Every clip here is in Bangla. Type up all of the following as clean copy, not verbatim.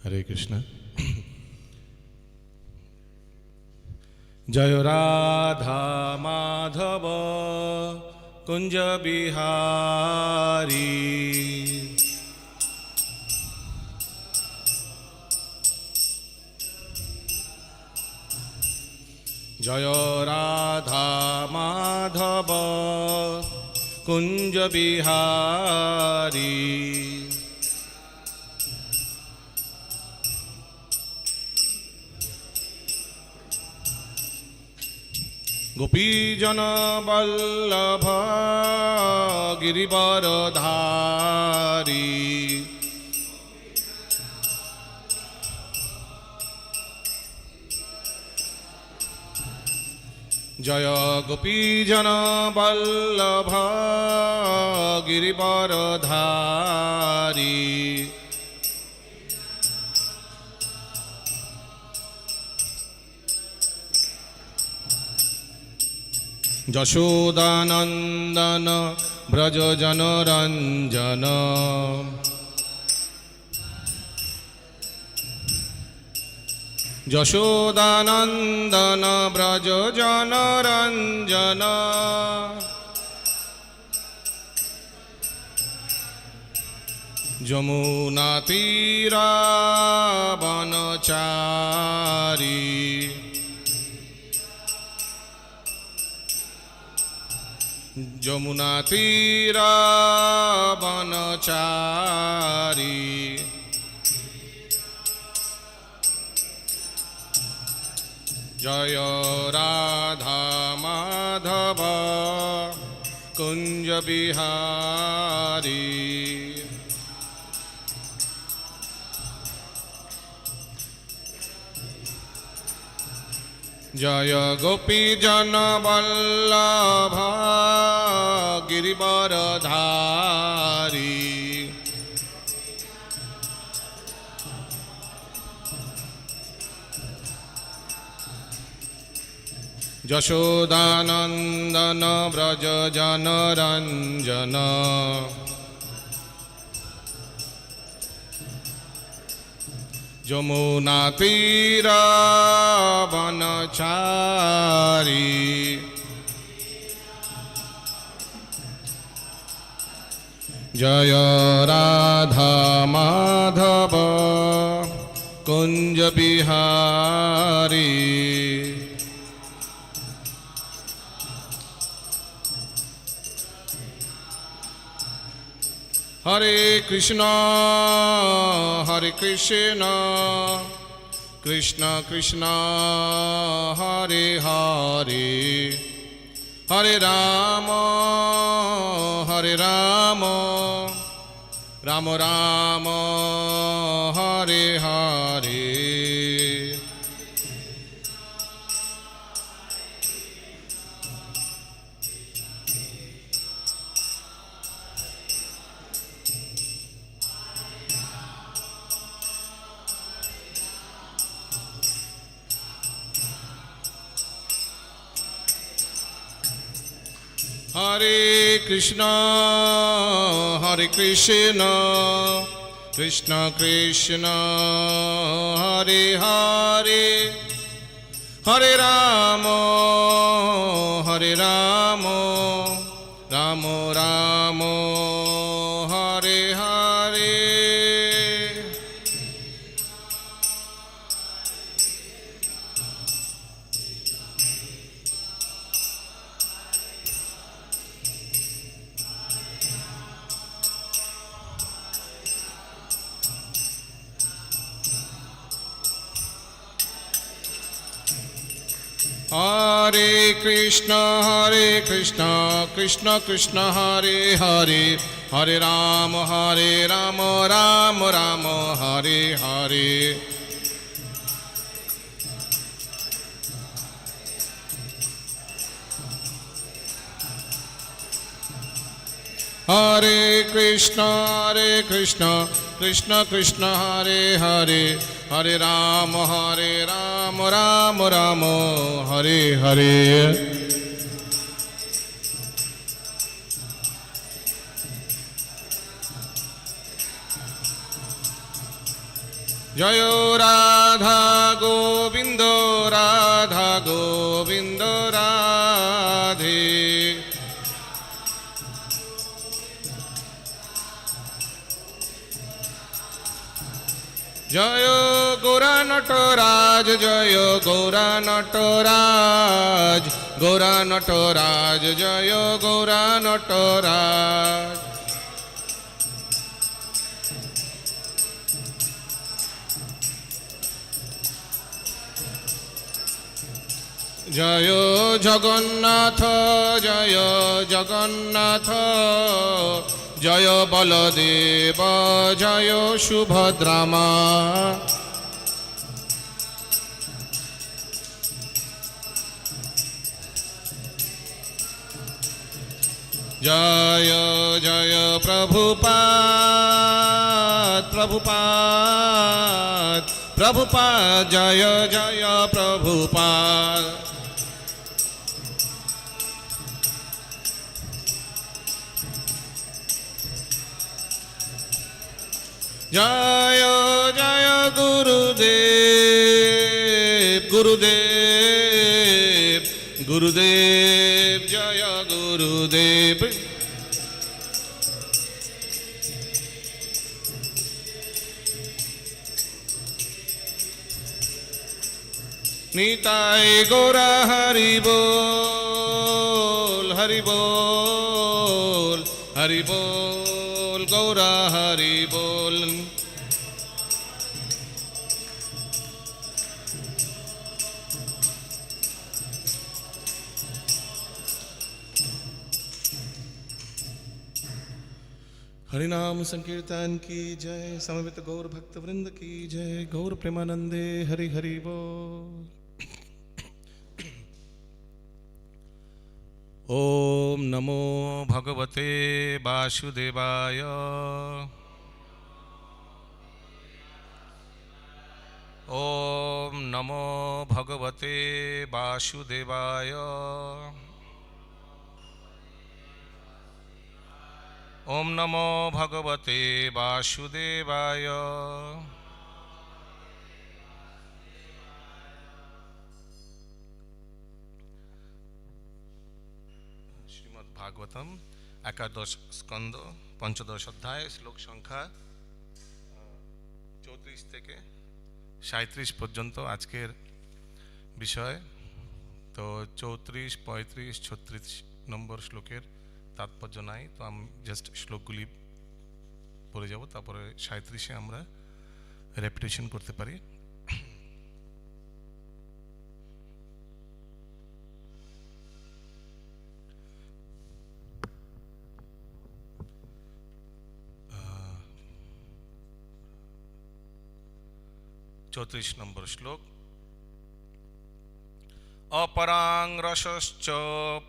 হরে কৃষ্ণ। জয় রাধা মাধব কুঞ্জ বিহারী, জয় রাধা মাধব কুঞ্জ বিহারী। গোপীজন বল্লভ গিরিবরধারী, জয় গোপীজন বল্লভ গিরিবরধারী। যশোদানন্দন ব্রজ জনরঞ্জন, যশোদানন্দন ব্রজ জনরঞ্জন। যমুনা তীরা বনচারী, যমুনা তীরা বনচারী। জয় রাধা মাধব কুঞ্জ বিহারী, জয় গোপীজন বল্লভ গিরিবরধারী। যশোদানন্দন ব্রজ জনরঞ্জন, যমুনা তীরা বনচারী। জয় রাধা মাধব কুঞ্জ বিহারী। হরে কৃষ্ণ হরে কৃষ্ণ কৃষ্ণ কৃষ্ণ হরে হরে, হরে রাম রাম রাম হরে হরে। হরে কৃষ্ণ কৃষ্ণ কৃষ্ণ হরে হরে, হরে রাম রাম রাম হরে হরে। হরে কৃষ্ণ কৃষ্ণ কৃষ্ণ হরে হরে, হরে রাম রাম রাম হরে হরে। হরে কৃষ্ণ কৃষ্ণ কৃষ্ণ হরে হরে, হরে রাম রাম রাম হরে হরে। জয় রাধা গোবিন্দ রাধা গোবিন্দ রাধে। জয় গৌরা নটরাজ জয় গৌরা নটরাজ, গৌরা নটরাজ জয় গৌরা নটরাজ। জয় জগন্নাথ জয় জগন্নাথ, জয় বলদেব জয় সুভদ্রামা। জয় জয় প্রভুপাদ প্রভুপাদ প্রভুপাদ, জয় জয় প্রভুপাদ। জয় জয় গুরুদেব গুরুদেব গুরুদেব, জয় গুরুদেব। নিতাই গৌরা হরি বল হরি বল হরি বল, গৌরা হরি বল। हरिनाम संकीर्तन की जय, समवेत गौर भक्त वृंद की जय, गौर प्रेमानंदे हरि हरि बोल। ओम नमो भगवते वासुदेवाय। ओम नमो भगवते वासुदेवाय। ओम नमो भगवते वासुदेवाय। श्रीमद् भागवतम एकादश स्कंद पंचदश अध्याय श्लोक संख्या 34 থেকে 37 পর্যন্ত আজকের বিষয়। তো 34, 35, 36 নম্বর শ্লোকের তাৎপর্য নাই, তো আমি জাস্ট শ্লোকগুলি পড়ে যাব, তারপরে 37-এ আমরা রেপিটেশন করতে পারি। चौतीस नंबर श्लोक। अपरां रसश्च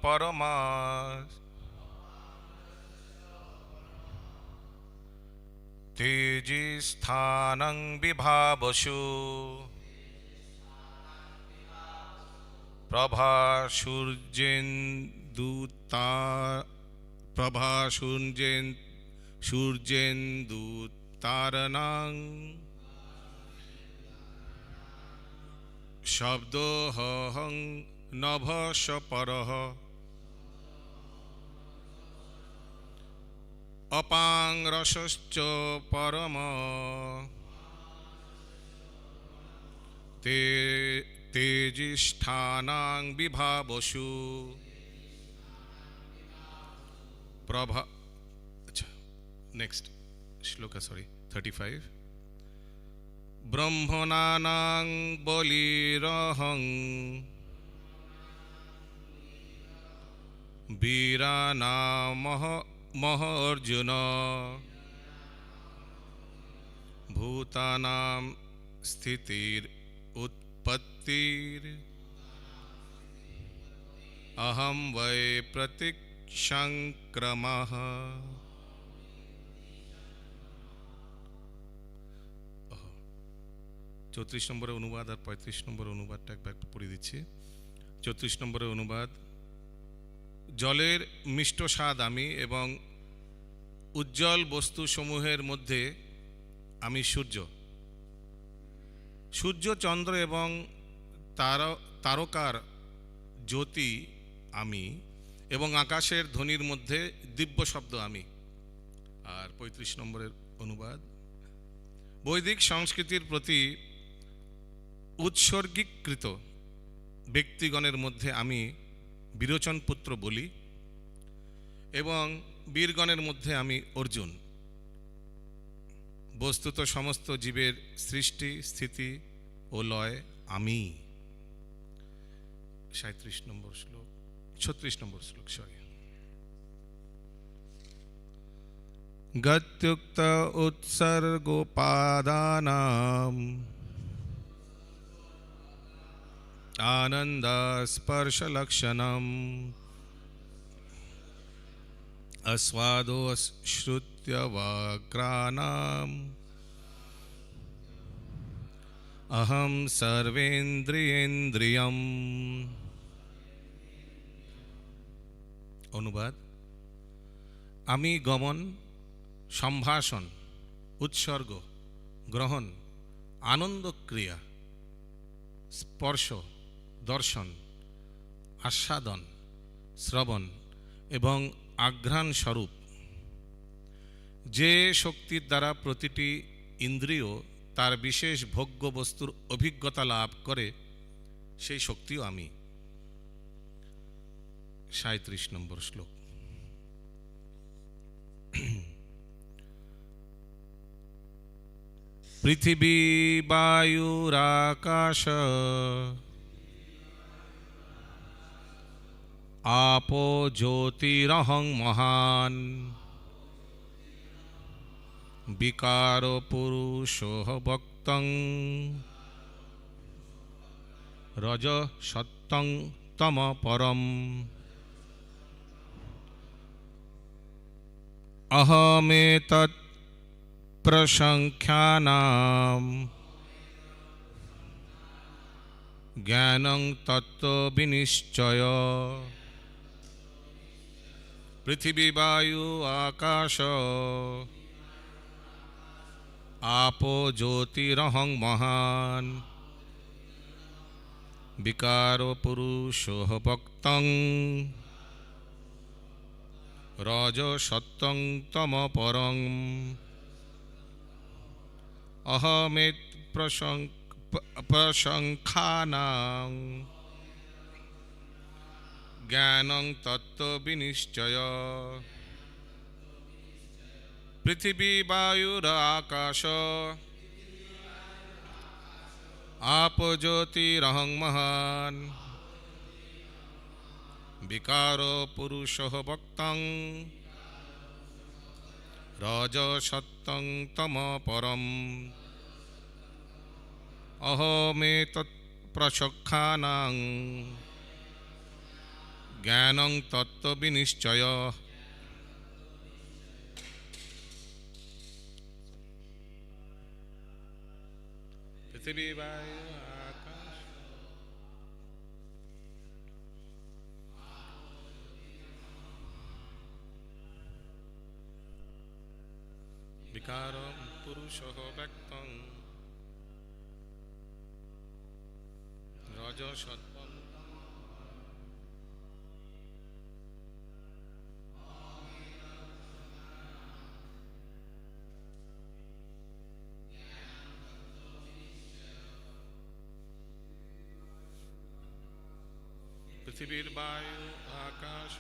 परमा तेजिस्थानं विभावसु सूर्येन्दुतारणां शब्दोऽहं नभश्च परः अपां रसश्च परम तेजिष्ठानां विभावसु प्रभा। अच्छा, नेक्स्ट श्लोक, सॉरी 35। ब्रह्मणानां बलिरहं वीरानामह अर्जुन भूतानां स्थितिर उत्पत्तिर अहं वै प्रतिसंक्रमः। 34 নম্বরের অনুবাদ আর 35 নম্বরের অনুবাদটা একবার পড়ে দিচ্ছি। 34 নম্বরের অনুবাদ। জলের মিষ্ট স্বাদ আমি এবং উজ্জ্বল বস্তুসমূহের মধ্যে আমি সূর্য। সূর্য চন্দ্র এবং তারকার জ্যোতি আমি, এবং আকাশের ধ্বনির মধ্যে দিব্য শব্দ আমি। আর 35 নম্বরের অনুবাদ, বৈদিক সংস্কৃতির প্রতি উৎসর্গীকৃত ব্যক্তিগণের মধ্যে আমি বিরোচন পুত্র বলি, এবং বীরগণের মধ্যে আমি অর্জুন। বস্তুত সমস্ত জীবের সৃষ্টি, স্থিতি ও লয় আমি। 36 নম্বর শ্লোক, 36 নম্বর শ্লোক, সরি। গত্যুক্ত উৎসর্গোপাদানাম আনন্দ স্পর্শ লক্ষণম अस्वादो श्रुत्य वाक्राणाम अहम सर्वेन्द्रियेन्द्रियम। অনুবাদ, আমি গমন, সম্ভাষণ, উৎসর্গ, গ্রহণ, আনন্দ ক্রিয়া, স্পর্শ, দর্শন, আস্বাদন, শ্রবণ এবং আঘ্রাণ স্বরূপ যে শক্তির দ্বারা প্রতিটি ইন্দ্রিয় তার বিশেষ ভোগ্য বস্তুর অভিজ্ঞতা লাভ করে, সেই শক্তিও আমি। 37 নম্বর শ্লোক। পৃথিবী বায়ুরাকাশ आपो ज्योतिरहं महान् विकारो पुरुषो भक्तं रज सत्तं तम परम् अहमेतत् प्रसंख्यानाम् ज्ञानं तत्त्व विनिश्चय। पृथिवी वायु आकाश आपो ज्योतिरहं महान् विकारो पुरुषो भक्तं रज सत्तं तम परम् अहमेत प्रसंख्यानां ज्ञानं तत्त्व विनिश्चय। पृथिवी वायुराकाश आपो ज्योतिरहं महान् विकारो पुरुषो भक्तं रज सत्तं तम परम् अहमेतत् प्रसंख्यानां ज्ञानं तत्त्व विनिश्चय। पृथिवी वायु आकाश विकारो पुरुषो व्यक्तं रज सत्त्वं पृथिवीर वायु आकाश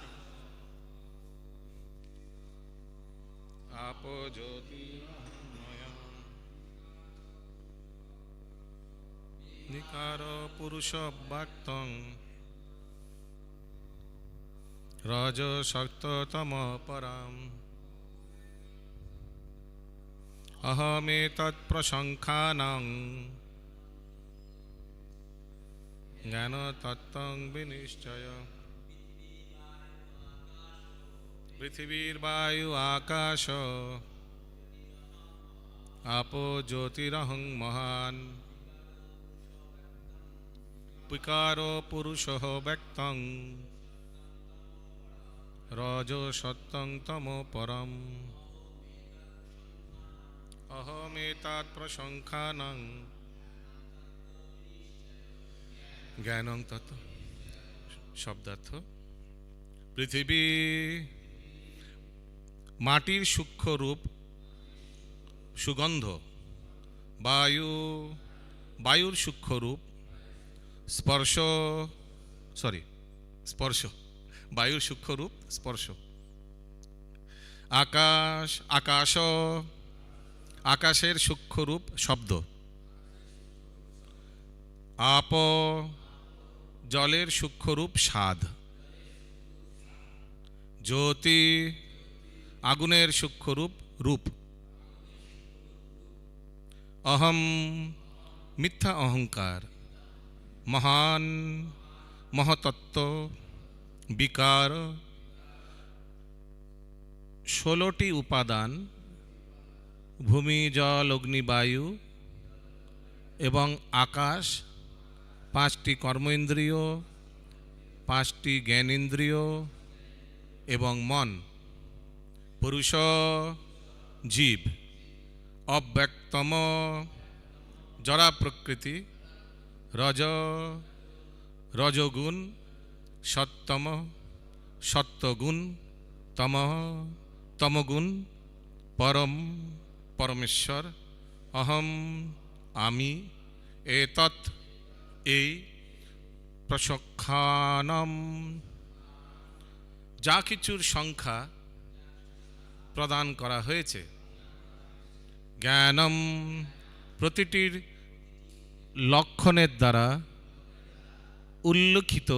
आपो ज्योतिर्मयम् निकारो पुरुषो भक्तं रज सत्तम परम् अहमेतत् प्रसंख्यानां ज्ञान तत्त्वं विनिश्चय। पृथिवीर वायु आकाश आपो ज्योतिरहं महान् विकारो पुरुषो व्यक्तं रजो सत्तं तमो परम् अहमेतत् प्रसंख्यानां জ্ঞানং তত্ত্ব শব্দার্থ। পৃথিবী মাটির সূক্ষ্ম রূপ, সুগন্ধ। বায়ু বায়ুর সূক্ষ্ম রূপ, স্পর্শ বায়ুর সূক্ষ্ম রূপ স্পর্শ। আকাশ আকাশের সূক্ষ্ম রূপ শব্দ। আপ জলের সূক্ষ্ম রূপ স্বাদ। জ্যোতি আগুনের সূক্ষ্ম রূপ। অহম মিথ্যা অহংকার। মহান মহতত্ত্ব। বিকার 16টি উপাদান, ভূমি জল অগ্নি বায়ু এবং আকাশ, 5টি কর্মেন্দ্রিয়, 5টি জ্ঞানেন্দ্রিয় এবং মন। পুরুষ জীব। অব্যক্তম জড়া প্রকৃতি। রজগুণ, সত্তম সত্ত্বগুণ, তমগুণ, পরমেশ্বর। অহম আমি, এতৎ এই, প্রসখ্যানম যা কিছুর সংখ্যা প্রদান করা হয়েছে। জ্ঞানম প্রতিটির লক্ষণের দ্বারা উল্লিখিত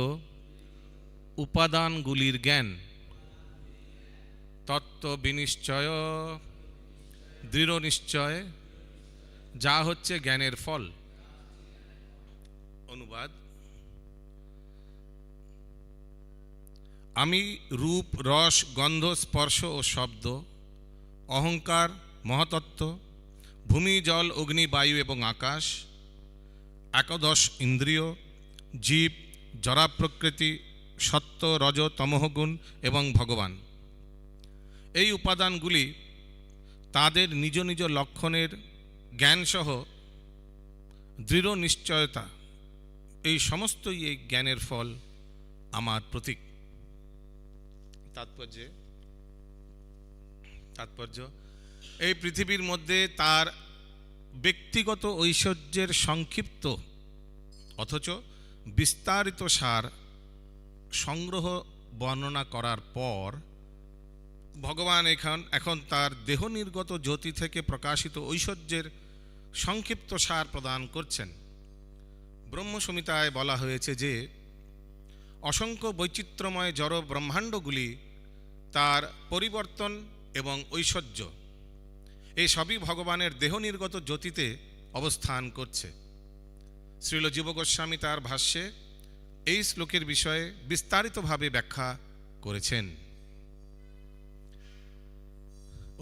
উপাদানগুলির জ্ঞান। তত্ত্ব বিনিশ্চয় দৃঢ় নিশ্চয়, যা হচ্ছে জ্ঞানের ফল। অনুবাদ: আমি রূপ রস গন্ধ স্পর্শ ও শব্দ, অহংকার মহাতত্ত্ব, ভূমি জল অগ্নি বায়ু এবং আকাশ, একাদশ ইন্দ্রিয়, জীব, জড়া প্রকৃতি, সত্ত্ব রজ তমোগুণ এবং ভগবান, এই উপাদানগুলি তাদের নিজ নিজ লক্ষণের জ্ঞানসহ দৃঢ় নিশ্চয়তা, এই সমস্তই এই জ্ঞানের ফল, আমার প্রতীক। তাৎপর্য: এই পৃথিবীর মধ্যে তার ব্যক্তিগত ঐশ্বর্যের সংক্ষিপ্ত অথচ বিস্তারিত সার সংগ্রহ বর্ণনা করার পর ভগবান এখন তার দেহ নির্গত জ্যোতি থেকে প্রকাশিত ঐশ্বর্যের সংক্ষিপ্ত সার প্রদান করছেন। ব্রহ্মসংহিতায় বলা হয়েছে যে অসংখ্য বৈচিত্র্যময় জড় ব্রহ্মাণ্ডগুলি তার পরিবর্তন এবং ঐশ্বর্য, এই সবই ভগবানের দেহ নির্গত জ্যোতিতে অবস্থান করছে। শ্রীল জীব গোস্বামী তার ভাষ্যে এই শ্লোকের বিষয়ে বিস্তারিতভাবে ব্যাখ্যা করেছেন।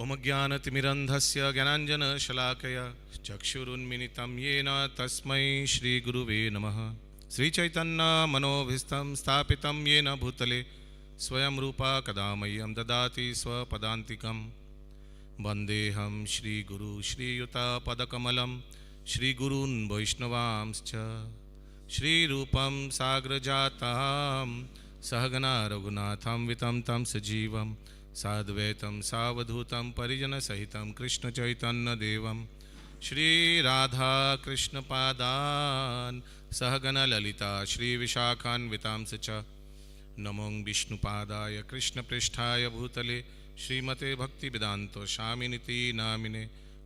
ওম জ্ঞানতিমিরন্ধস্য জ্ঞানাঞ্জন শলাকয়া চক্ষুরুন্মিলিतं येन তস্मै শ্রীগুরুবে নমঃ। শ্রীচৈতন্য মনোভীষ্টং স্থাপিतं येन ভূতলে स्वयं रूपा कदा मह्यं ददाति स्वपदान्तिकं। वन्देऽहं श्रीगुरु श्रीयुतपदकमलं श्रीगुरून् वैष्णवांश्च। श्रीरूपं साग्रजातं सहगना रघुनाथं वितं तं सजीवं साद्वैतं सावधूतं परिजनसहितं कृष्णचैतन्यदेवं श्रीराधाकृष्णपादान् सहगणललिता श्रीविशाखान्वितांश्च। नमो विष्णुपादाय कृष्णपृष्ठाय भूतले श्रीमते भक्तिवेदान्त स्वामिनिति नामिने।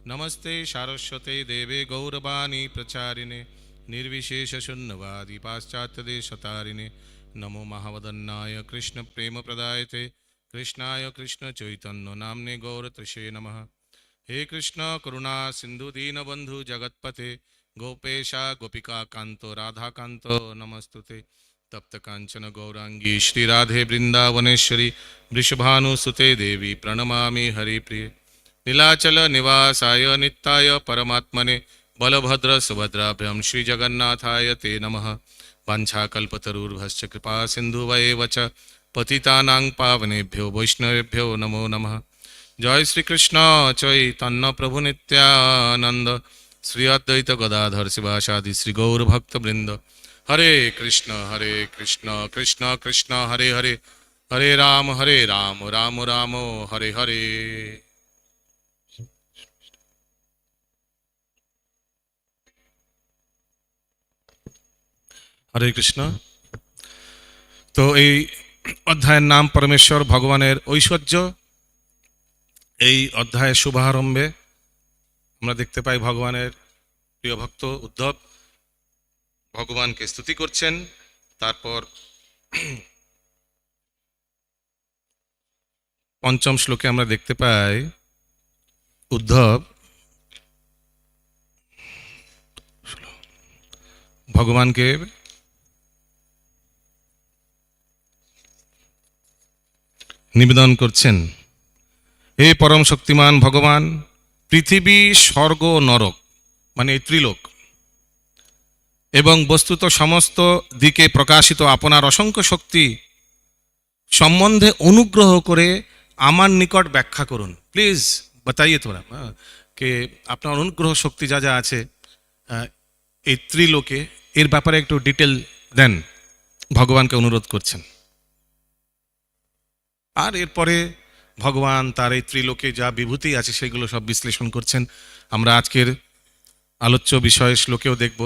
नमस्ते सारस्वते देवे गौरवाणी प्रचारिणे निर्विशेषशून्यवादी पाश्चात्यदेशतारिणे। नमो महावदन्नाय कृष्णप्रेमप्रदायते कृष्णाय कृष्णचैतन्य नाम्ने गौरतृषे नमः। हे कृष्ण करुणा सिन्धु दीनबन्धु जगत्पते गोपेशा गोपिकाकान्तो राधाकान्तो नमस्तुते। तप्त कांचन गौरांगी श्री राधे वृंदावनेश्वरी वृषभानुसुते देवी प्रणमामि हरिप्रिये। नीलाचल निवासाय नित्याय परमात्मने बलभद्र सुभद्राभ्यां श्री जगन्नाथाय ते नमः। वाञ्छाकल्पतरुर्भश्च कृपा सिन्धुवैव च पतितानां पावनेभ्यो वैष्णवेभ्यो नमो नमः। जय श्री कृष्ण चैतन्य प्रभु नित्यानंद श्री अद्वैत गदाधर शिवासादि श्री गौर भक्तवृंद। হরে কৃষ্ণ কৃষ্ণ কৃষ্ণ হরে হরে, হরে রাম রাম রাম হরে হরে। হরে কৃষ্ণ। তো এই অধ্যায়ের নাম পরমেশ্বর ভগবানের ঐশ্বর্য। এই অধ্যায়ের শুভারম্ভে আমরা দেখতে পাই ভগবানের প্রিয় ভক্ত উদ্ধব ভগবানকে স্তুতি করছেন। তারপর পঞ্চম শ্লোকে আমরা দেখতে পাই উদ্ধব ভগবানকে নিবেদন করছেন, হে পরম শক্তিমান ভগবান, পৃথিবী স্বর্গ নরক মানে এই ত্রিলোক এবং বস্তুত সমস্ত দিকে প্রকাশিত আপনার অসংখ্য শক্তি সম্বন্ধে অনুগ্রহ করে আমার নিকট ব্যাখ্যা করুন। প্লিজ बताइए थोड़ा কে আপনার অনুগ্রহ শক্তি যা যা আছে এই ত্রিলোকে এর ব্যাপারে একটু ডিটেল দেন, ভগবানকে অনুরোধ করছেন। আর এরপরে ভগবান তার এই ত্রিলোকে যা বিভূতি আছে সেগুলো সব বিশ্লেষণ করছেন। আমরা আজকের আলোচ্য বিষয় শ্লোকেও দেখব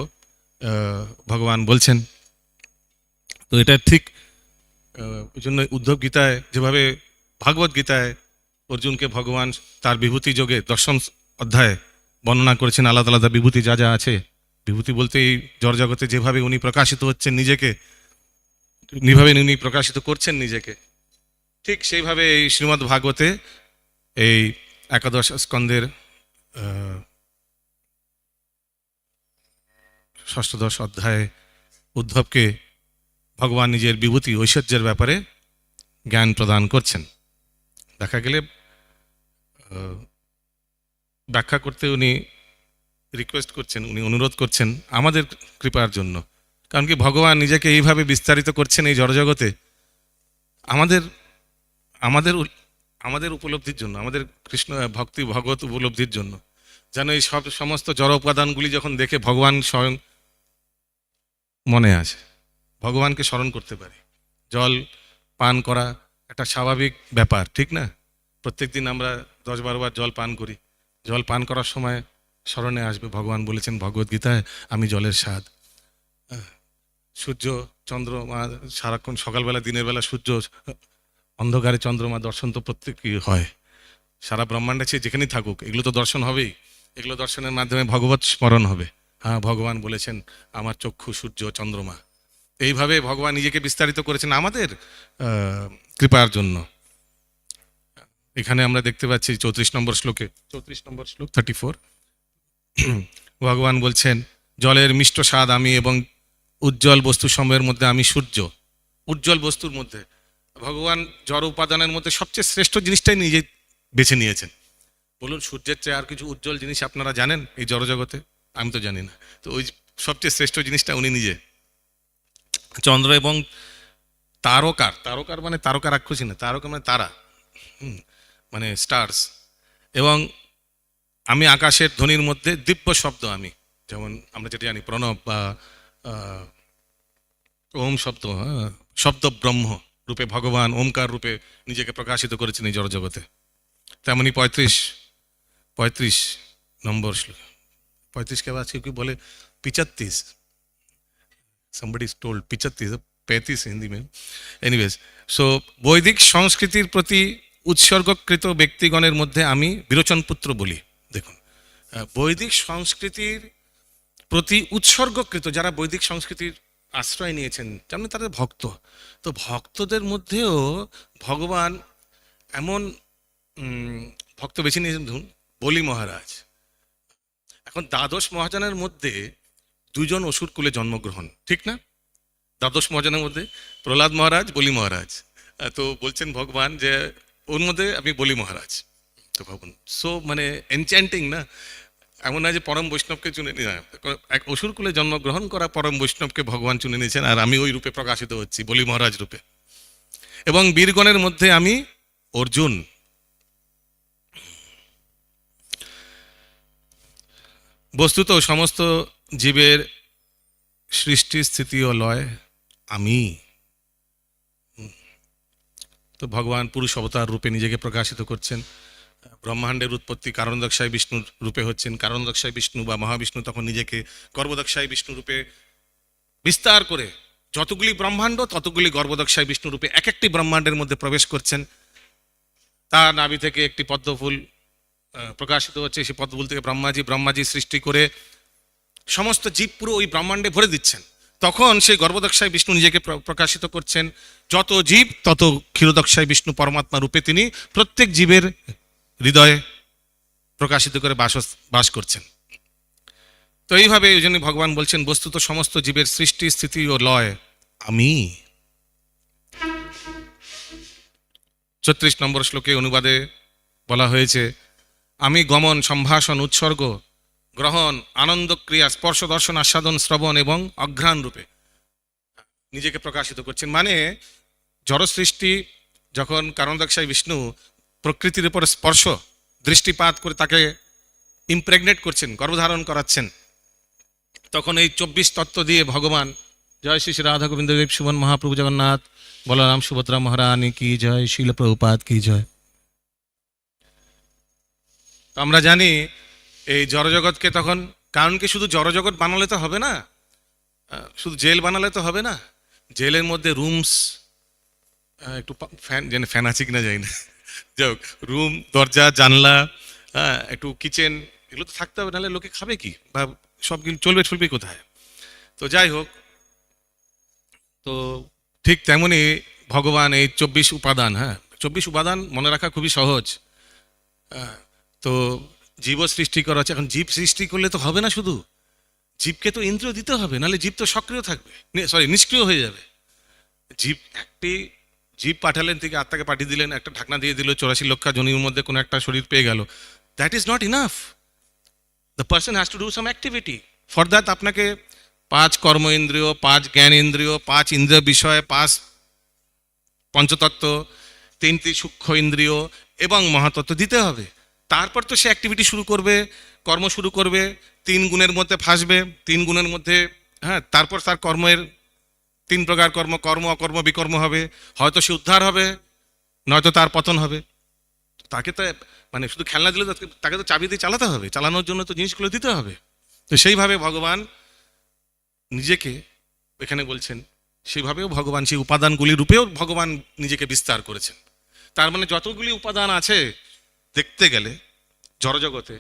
ভগবান বলছেন। তো এটা ঠিক ওই জন্য উদ্ধব গীতায় যেভাবে ভাগবত গীতায় অর্জুনকে ভগবান তার বিভূতি যোগে দশম অধ্যায়ে বর্ণনা করেছেন আলাদা আলাদা বিভূতি যা যা আছে। বিভূতি বলতে এই জড় জগতে যেভাবে উনি প্রকাশিত হচ্ছেন নিজেকে, যেভাবে উনি প্রকাশিত করছেন নিজেকে, ঠিক সেইভাবে এই শ্রীমদ্ ভাগবতে এই একাদশ স্কন্ধের ষষ্ঠদশ অধ্যায়ে উদ্ধবকে ভগবান নিজের বিভূতি ঐশ্বর্যের ব্যাপারে জ্ঞান প্রদান করছেন। দেখা গেলে ব্যাখ্যা করতে উনি রিকোয়েস্ট করছেন, উনি অনুরোধ করছেন আমাদের কৃপার জন্য। কারণ কি ভগবান নিজেকে এইভাবে বিস্তারিত করছেন এই জড়জগতে আমাদের আমাদের আমাদের উপলব্ধির জন্য, আমাদের কৃষ্ণ ভক্তি ভগবত উপলব্ধির জন্য, যেন এই সব সমস্ত জড় উপাদানগুলি যখন দেখে ভগবান স্বয়ং মনে আসে, ভগবানকে স্মরণ করতে পারি। জল পান করা একটা স্বাভাবিক ব্যাপার, ঠিক না? প্রত্যেকদিন আমরা 10-12 বার জল পান করি। জল পান করার সময় স্মরণে আসবে ভগবান বলেছেন ভগবদ্গীতায়, আমি জলের স্বাদ। সূর্য চন্দ্রমা সারাক্ষণ সকালবেলা দিনের বেলা সূর্য, অন্ধকারে চন্দ্রমা দর্শন তো প্রত্যেকই হয়। সারা ব্রহ্মাণ্ডে সে যেখানেই থাকুক এগুলো তো দর্শন হবেই। এগুলো দর্শনের মাধ্যমে ভগবত স্মরণ হবে। হ্যাঁ, ভগবান বলেছেন আমার চক্ষু সূর্য চন্দ্রমা। এইভাবে ভগবান নিজেকে বিস্তারিত করেছেন আমাদের কৃপার জন্য। এখানে আমরা দেখতে পাচ্ছি 34 নম্বর শ্লোকে, 34 নম্বর শ্লোক 34, ভগবান বলছেন জলের মিষ্ট স্বাদ আমি এবং উজ্জ্বল বস্তু সমূহের মধ্যে আমি সূর্য। উজ্জ্বল বস্তুর মধ্যে ভগবান জড় উপাদানের মধ্যে সবচেয়ে শ্রেষ্ঠ জিনিসটাই নিজে বেছে নিয়েছেন। বলুন, সূর্যের চেয়ে আর কিছু উজ্জ্বল জিনিস আপনারা জানেন এই জড়জগতে? আমি তো জানি না। তো ওই সবচেয়ে শ্রেষ্ঠ জিনিসটা উনি নিজে। চন্দ্র এবং তারকার, তারকার মানে তারকা রাক্ষসী না, তারকা মানে তারা, মানে স্টার্স। এবং আমি আকাশের ধ্বনির মধ্যে দিব্য শব্দ, আমি যেমন আমরা যেটা জানি প্রণব বা ওম শব্দ, শব্দ ব্রহ্ম রূপে ভগবান ওমকার রূপে নিজেকে প্রকাশিত করেছেন এই জড়জগতে। তেমনি 35 নম্বর শ্লোক, 35 के बाद क्योंकि बोले 35, somebody is told 35 হিন্দি में। এনিওয়েজ, সো বৈদিক সংস্কৃতির প্রতি উৎসর্গকৃত ব্যক্তিগণের মধ্যে আমি বিরোচন পুত্র বলি। দেখুন, বৈদিক সংস্কৃতির প্রতি উৎসর্গকৃত যারা বৈদিক সংস্কৃতির আশ্রয় নিয়েছেন, যেমন তাদের ভক্ত, তো ভক্তদের মধ্যেও ভগবান এমন ভক্ত বেছে নিয়েছেন। ধরুন বলি মহারাজ, এখন দ্বাদশ মহাজনের মধ্যে 2 জন অসুর কুলে জন্মগ্রহণ, ঠিক না? দ্বাদশ মহাজনের মধ্যে প্রহ্লাদ মহারাজ, বলি মহারাজ। তো বলছেন ভগবান যে ওর মধ্যে আমি বলি মহারাজ। তো ভাবুন, সো মানে এনচ্যান্টিং না? এমন না যে পরম বৈষ্ণবকে চুনে নিয়ে, এক অসুর কুলে জন্মগ্রহণ করা পরম বৈষ্ণবকে ভগবান চুনে নিয়েছেন, আর আমি ওই রূপে প্রকাশিত হচ্ছি বলি মহারাজ রূপে। এবং বীরগণের মধ্যে আমি অর্জুন। বস্তুত সমস্ত জীবের সৃষ্টি স্থিতি ও লয় আমি। তো ভগবান পুরুষ অবতার রূপে নিজেকে প্রকাশিত করছেন। ব্রহ্মাণ্ডের উৎপত্তি কারণদক্ষায় বিষ্ণুর রূপে হচ্ছেন। কারণদক্ষায় বিষ্ণু বা মহাবিষ্ণু তখন নিজেকে গর্ভদক্ষায় বিষ্ণু রূপে বিস্তার করে যতগুলি ব্রহ্মাণ্ড ততগুলি গর্ভদক্ষায় বিষ্ণু রূপে এক একটি ব্রহ্মাণ্ডের মধ্যে প্রবেশ করছেন। তার নাভি থেকে একটি পদ্মফুল প্রকাশিত হচ্ছে। সেই পদ্মফুল থেকে ব্রহ্মাজি সৃষ্টি করে সমস্ত জীব পুরো ওই ব্রহ্মাণ্ডে ভরে দিচ্ছেন। তখন সেই গর্ভদক্ষায় বিষ্ণু নিজেকে প্রকাশিত করছেন। যত জীব তত ক্ষীরদক্ষায় বিষ্ণু পরমাত্মা রূপে তিনি প্রত্যেক জীবের হৃদয়ে প্রকাশিত করে বাস করছেন। তো এইভাবে ওই জন্য ভগবান বলছেন বস্তুত সমস্ত জীবের সৃষ্টি স্থিতি ও লয় আমি। ৩৬ নম্বর শ্লোকে অনুবাদে বলা হয়েছে, আমি গমন, সম্ভাষণ, উৎসর্গ, গ্রহণ, আনন্দ ক্রিয়া, স্পর্শ, দর্শন, আস্বাদন, শ্রবণ এবং অঘ্রাণ রূপে নিজেকে প্রকাশিত করছেন। মানে জড় সৃষ্টি যখন কারণদক্ষায় বিষ্ণু প্রকৃতির উপর স্পর্শ দৃষ্টিপাত করে তাকে ইমপ্রেগনেট করছেন, গর্ভধারণ করাচ্ছেন, তখন এই 24 তত্ত্ব দিয়ে ভগবান, জয় শ্রী শ্রী রাধা গোবিন্দ দেব সুমন মহাপ্রভু জগন্নাথ, বলরাম সুভদ্রা মহারানী কি জয়, শিল প্রভুপাদ কি জয়। আমরা জানি এই জড়জগৎকে তখন, কারণ কি শুধু জড়জগৎ বানালে তো হবে না, শুধু জেল বানালে তো হবে না। জেলের মধ্যে রুমস, একটু ফ্যান আছে কিনা যাই না, যাই হোক, রুম, দরজা, জানলা, হ্যাঁ, একটু কিচেন, এগুলো তো থাকতে হবে, নাহলে লোকে খাবে কি বা সবগুলো চলবে কোথায়। তো যাই হোক, তো ঠিক তেমনি ভগবান এই 24 উপাদান, হ্যাঁ 24 উপাদান মনে রাখা খুবই সহজ। তো জীব সৃষ্টি করা হচ্ছে। এখন জীব সৃষ্টি করলে তো হবে না, শুধু জীবকে তো ইন্দ্রিয় দিতে হবে, নাহলে জীব তো সক্রিয় থাকবে, নিষ্ক্রিয় হয়ে যাবে। জীব পাঠালেন, থেকে আত্মাকে পাঠিয়ে দিলেন, একটা ঢাকনা দিয়ে দিল, 84 লক্ষ জনির মধ্যে কোনো একটা শরীর পেয়ে গেল, that is not enough. The person has to do some activity. For that আপনাকে 5 কর্ম ইন্দ্রিয়, 5 জ্ঞান ইন্দ্রিয়, 5 ইন্দ্রিয় বিষয়, 5 পঞ্চতত্ত্ব, 3টি সূক্ষ্ম ইন্দ্রিয় এবং মহাতত্ত্ব দিতে হবে। তারপর তো সে অ্যাক্টিভিটি শুরু করবে, কর্ম শুরু করবে, 3 গুণের মধ্যে ফাঁসবে, 3 গুণের মধ্যে, হ্যাঁ, তারপর তার কর্মের 3 প্রকার কর্ম, কর্ম, অকর্ম, বিকর্ম হবে। হয়তো সে উদ্ধার হবে, নয়তো তার পতন হবে। তাকে তো মানে শুধু খেলনা দিলে তাকে তো চাবি দিয়ে চালাতে হবে, চালানোর জন্য তো জিনিসগুলো দিতে হবে। তো সেইভাবে ভগবান নিজেকে এখানে বলছেন, সেইভাবেও ভগবান সেই উপাদানগুলি রূপেও ভগবান নিজেকে বিস্তার করেছেন। তার মানে যতগুলি উপাদান আছে দেখতে গেলে জড়জগতে,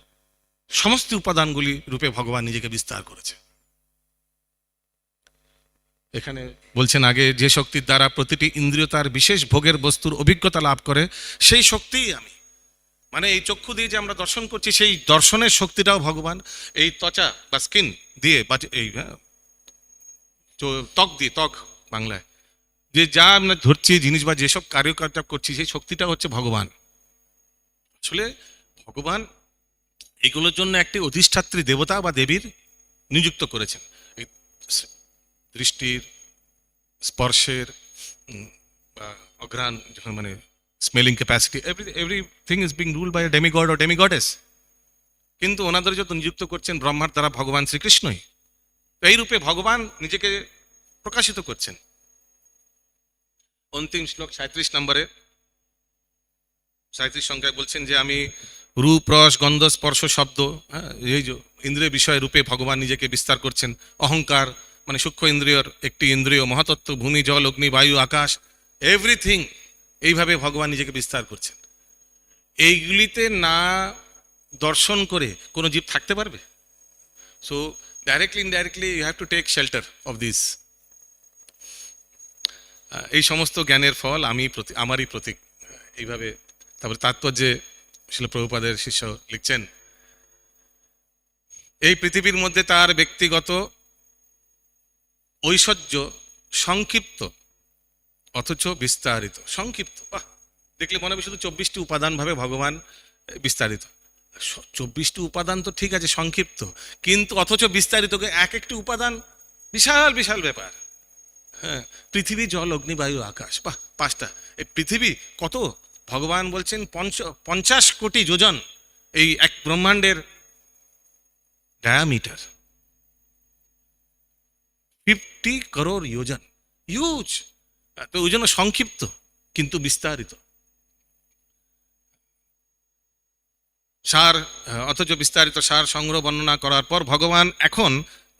সমস্ত উপাদানগুলি রূপে ভগবান নিজেকে বিস্তার করেছে। এখানে বলছেন আগে, যে শক্তির দ্বারা প্রতিটি ইন্দ্রিয় তার বিশেষ ভোগের বস্তুর অভিজ্ঞতা লাভ করে, সেই শক্তিই আমি। মানে এই চক্ষু দিয়ে যে আমরা দর্শন করছি, সেই দর্শনের শক্তিটাও ভগবান। এই ত্বচা বা স্কিন দিয়ে বা এই ত্বক দিয়ে, ত্বক বাংলায়, যে যা আমরা ধরছি জিনিস বা যেসব কার্যকলাপ করছি, সেই শক্তিটা হচ্ছে ভগবান। আসলে ভগবান এগুলোর জন্য একটি অধিষ্ঠাত্রী দেবতা বা দেবীর নিযুক্ত করেছেন। এই দৃষ্টির, স্পর্শের বা অঘ্রাণ, মানে smelling capacity, everything is being rule by demigod ও ডেমিগডেস। কিন্তু ওনাদের যত নিযুক্ত করছেন ব্রহ্মার দ্বারা ভগবান শ্রীকৃষ্ণই। এই রূপে ভগবান নিজেকে প্রকাশিত করছেন। অন্তিম শ্লোক 37 নম্বরে, 37 সংখ্যায় বলছেন যে আমি রূপ, রস, গন্ধ, স্পর্শ, শব্দ, হ্যাঁ, এই যে ইন্দ্রিয় বিষয় রূপে ভগবান নিজেকে বিস্তার করছেন। অহংকার মানে সূক্ষ্ম ইন্দ্রিয়র একটি ইন্দ্রিয়, মহাতত্ত্ব, ভূমি, জল, অগ্নি, বায়ু, আকাশ, এভরিথিং, এইভাবে ভগবান নিজেকে বিস্তার করছেন। এইগুলিতে না দর্শন করে কোনো জীব থাকতে পারবে? So directly indirectly you have to take shelter of this. এই সমস্ত জ্ঞানের ফল আমারই প্রতীক, এইভাবে। তারপরে তাৎপর্যে শিল প্রভুপাদের শিষ্য লিখছেন, এই পৃথিবীর মধ্যে তার ব্যক্তিগত ঐশ্বর্য সংক্ষিপ্ত অথচ বিস্তারিত। সংক্ষিপ্ত, বাহ, দেখলে মনে হবে শুধু 24টি উপাদান ভাবে ভগবান বিস্তারিত। 24টি উপাদান তো ঠিক আছে, সংক্ষিপ্ত, কিন্তু অথচ বিস্তারিত, এক একটি উপাদান বিশাল বিশাল ব্যাপার। হ্যাঁ, পৃথিবী, জল, অগ্নি, বায়ু, আকাশ, বাহ, 5টা। এই পৃথিবী কত? ভগবান বলছেন 50 কোটি যোজন এই এক ব্রহ্মাণ্ডের ডায়ামিটার। 50 crore যোজন, হিউজ। তো ওই জন্য সংক্ষিপ্ত কিন্তু বিস্তারিত সার, অথচ বিস্তারিত সার সংগ্রহ বর্ণনা করার পর ভগবান এখন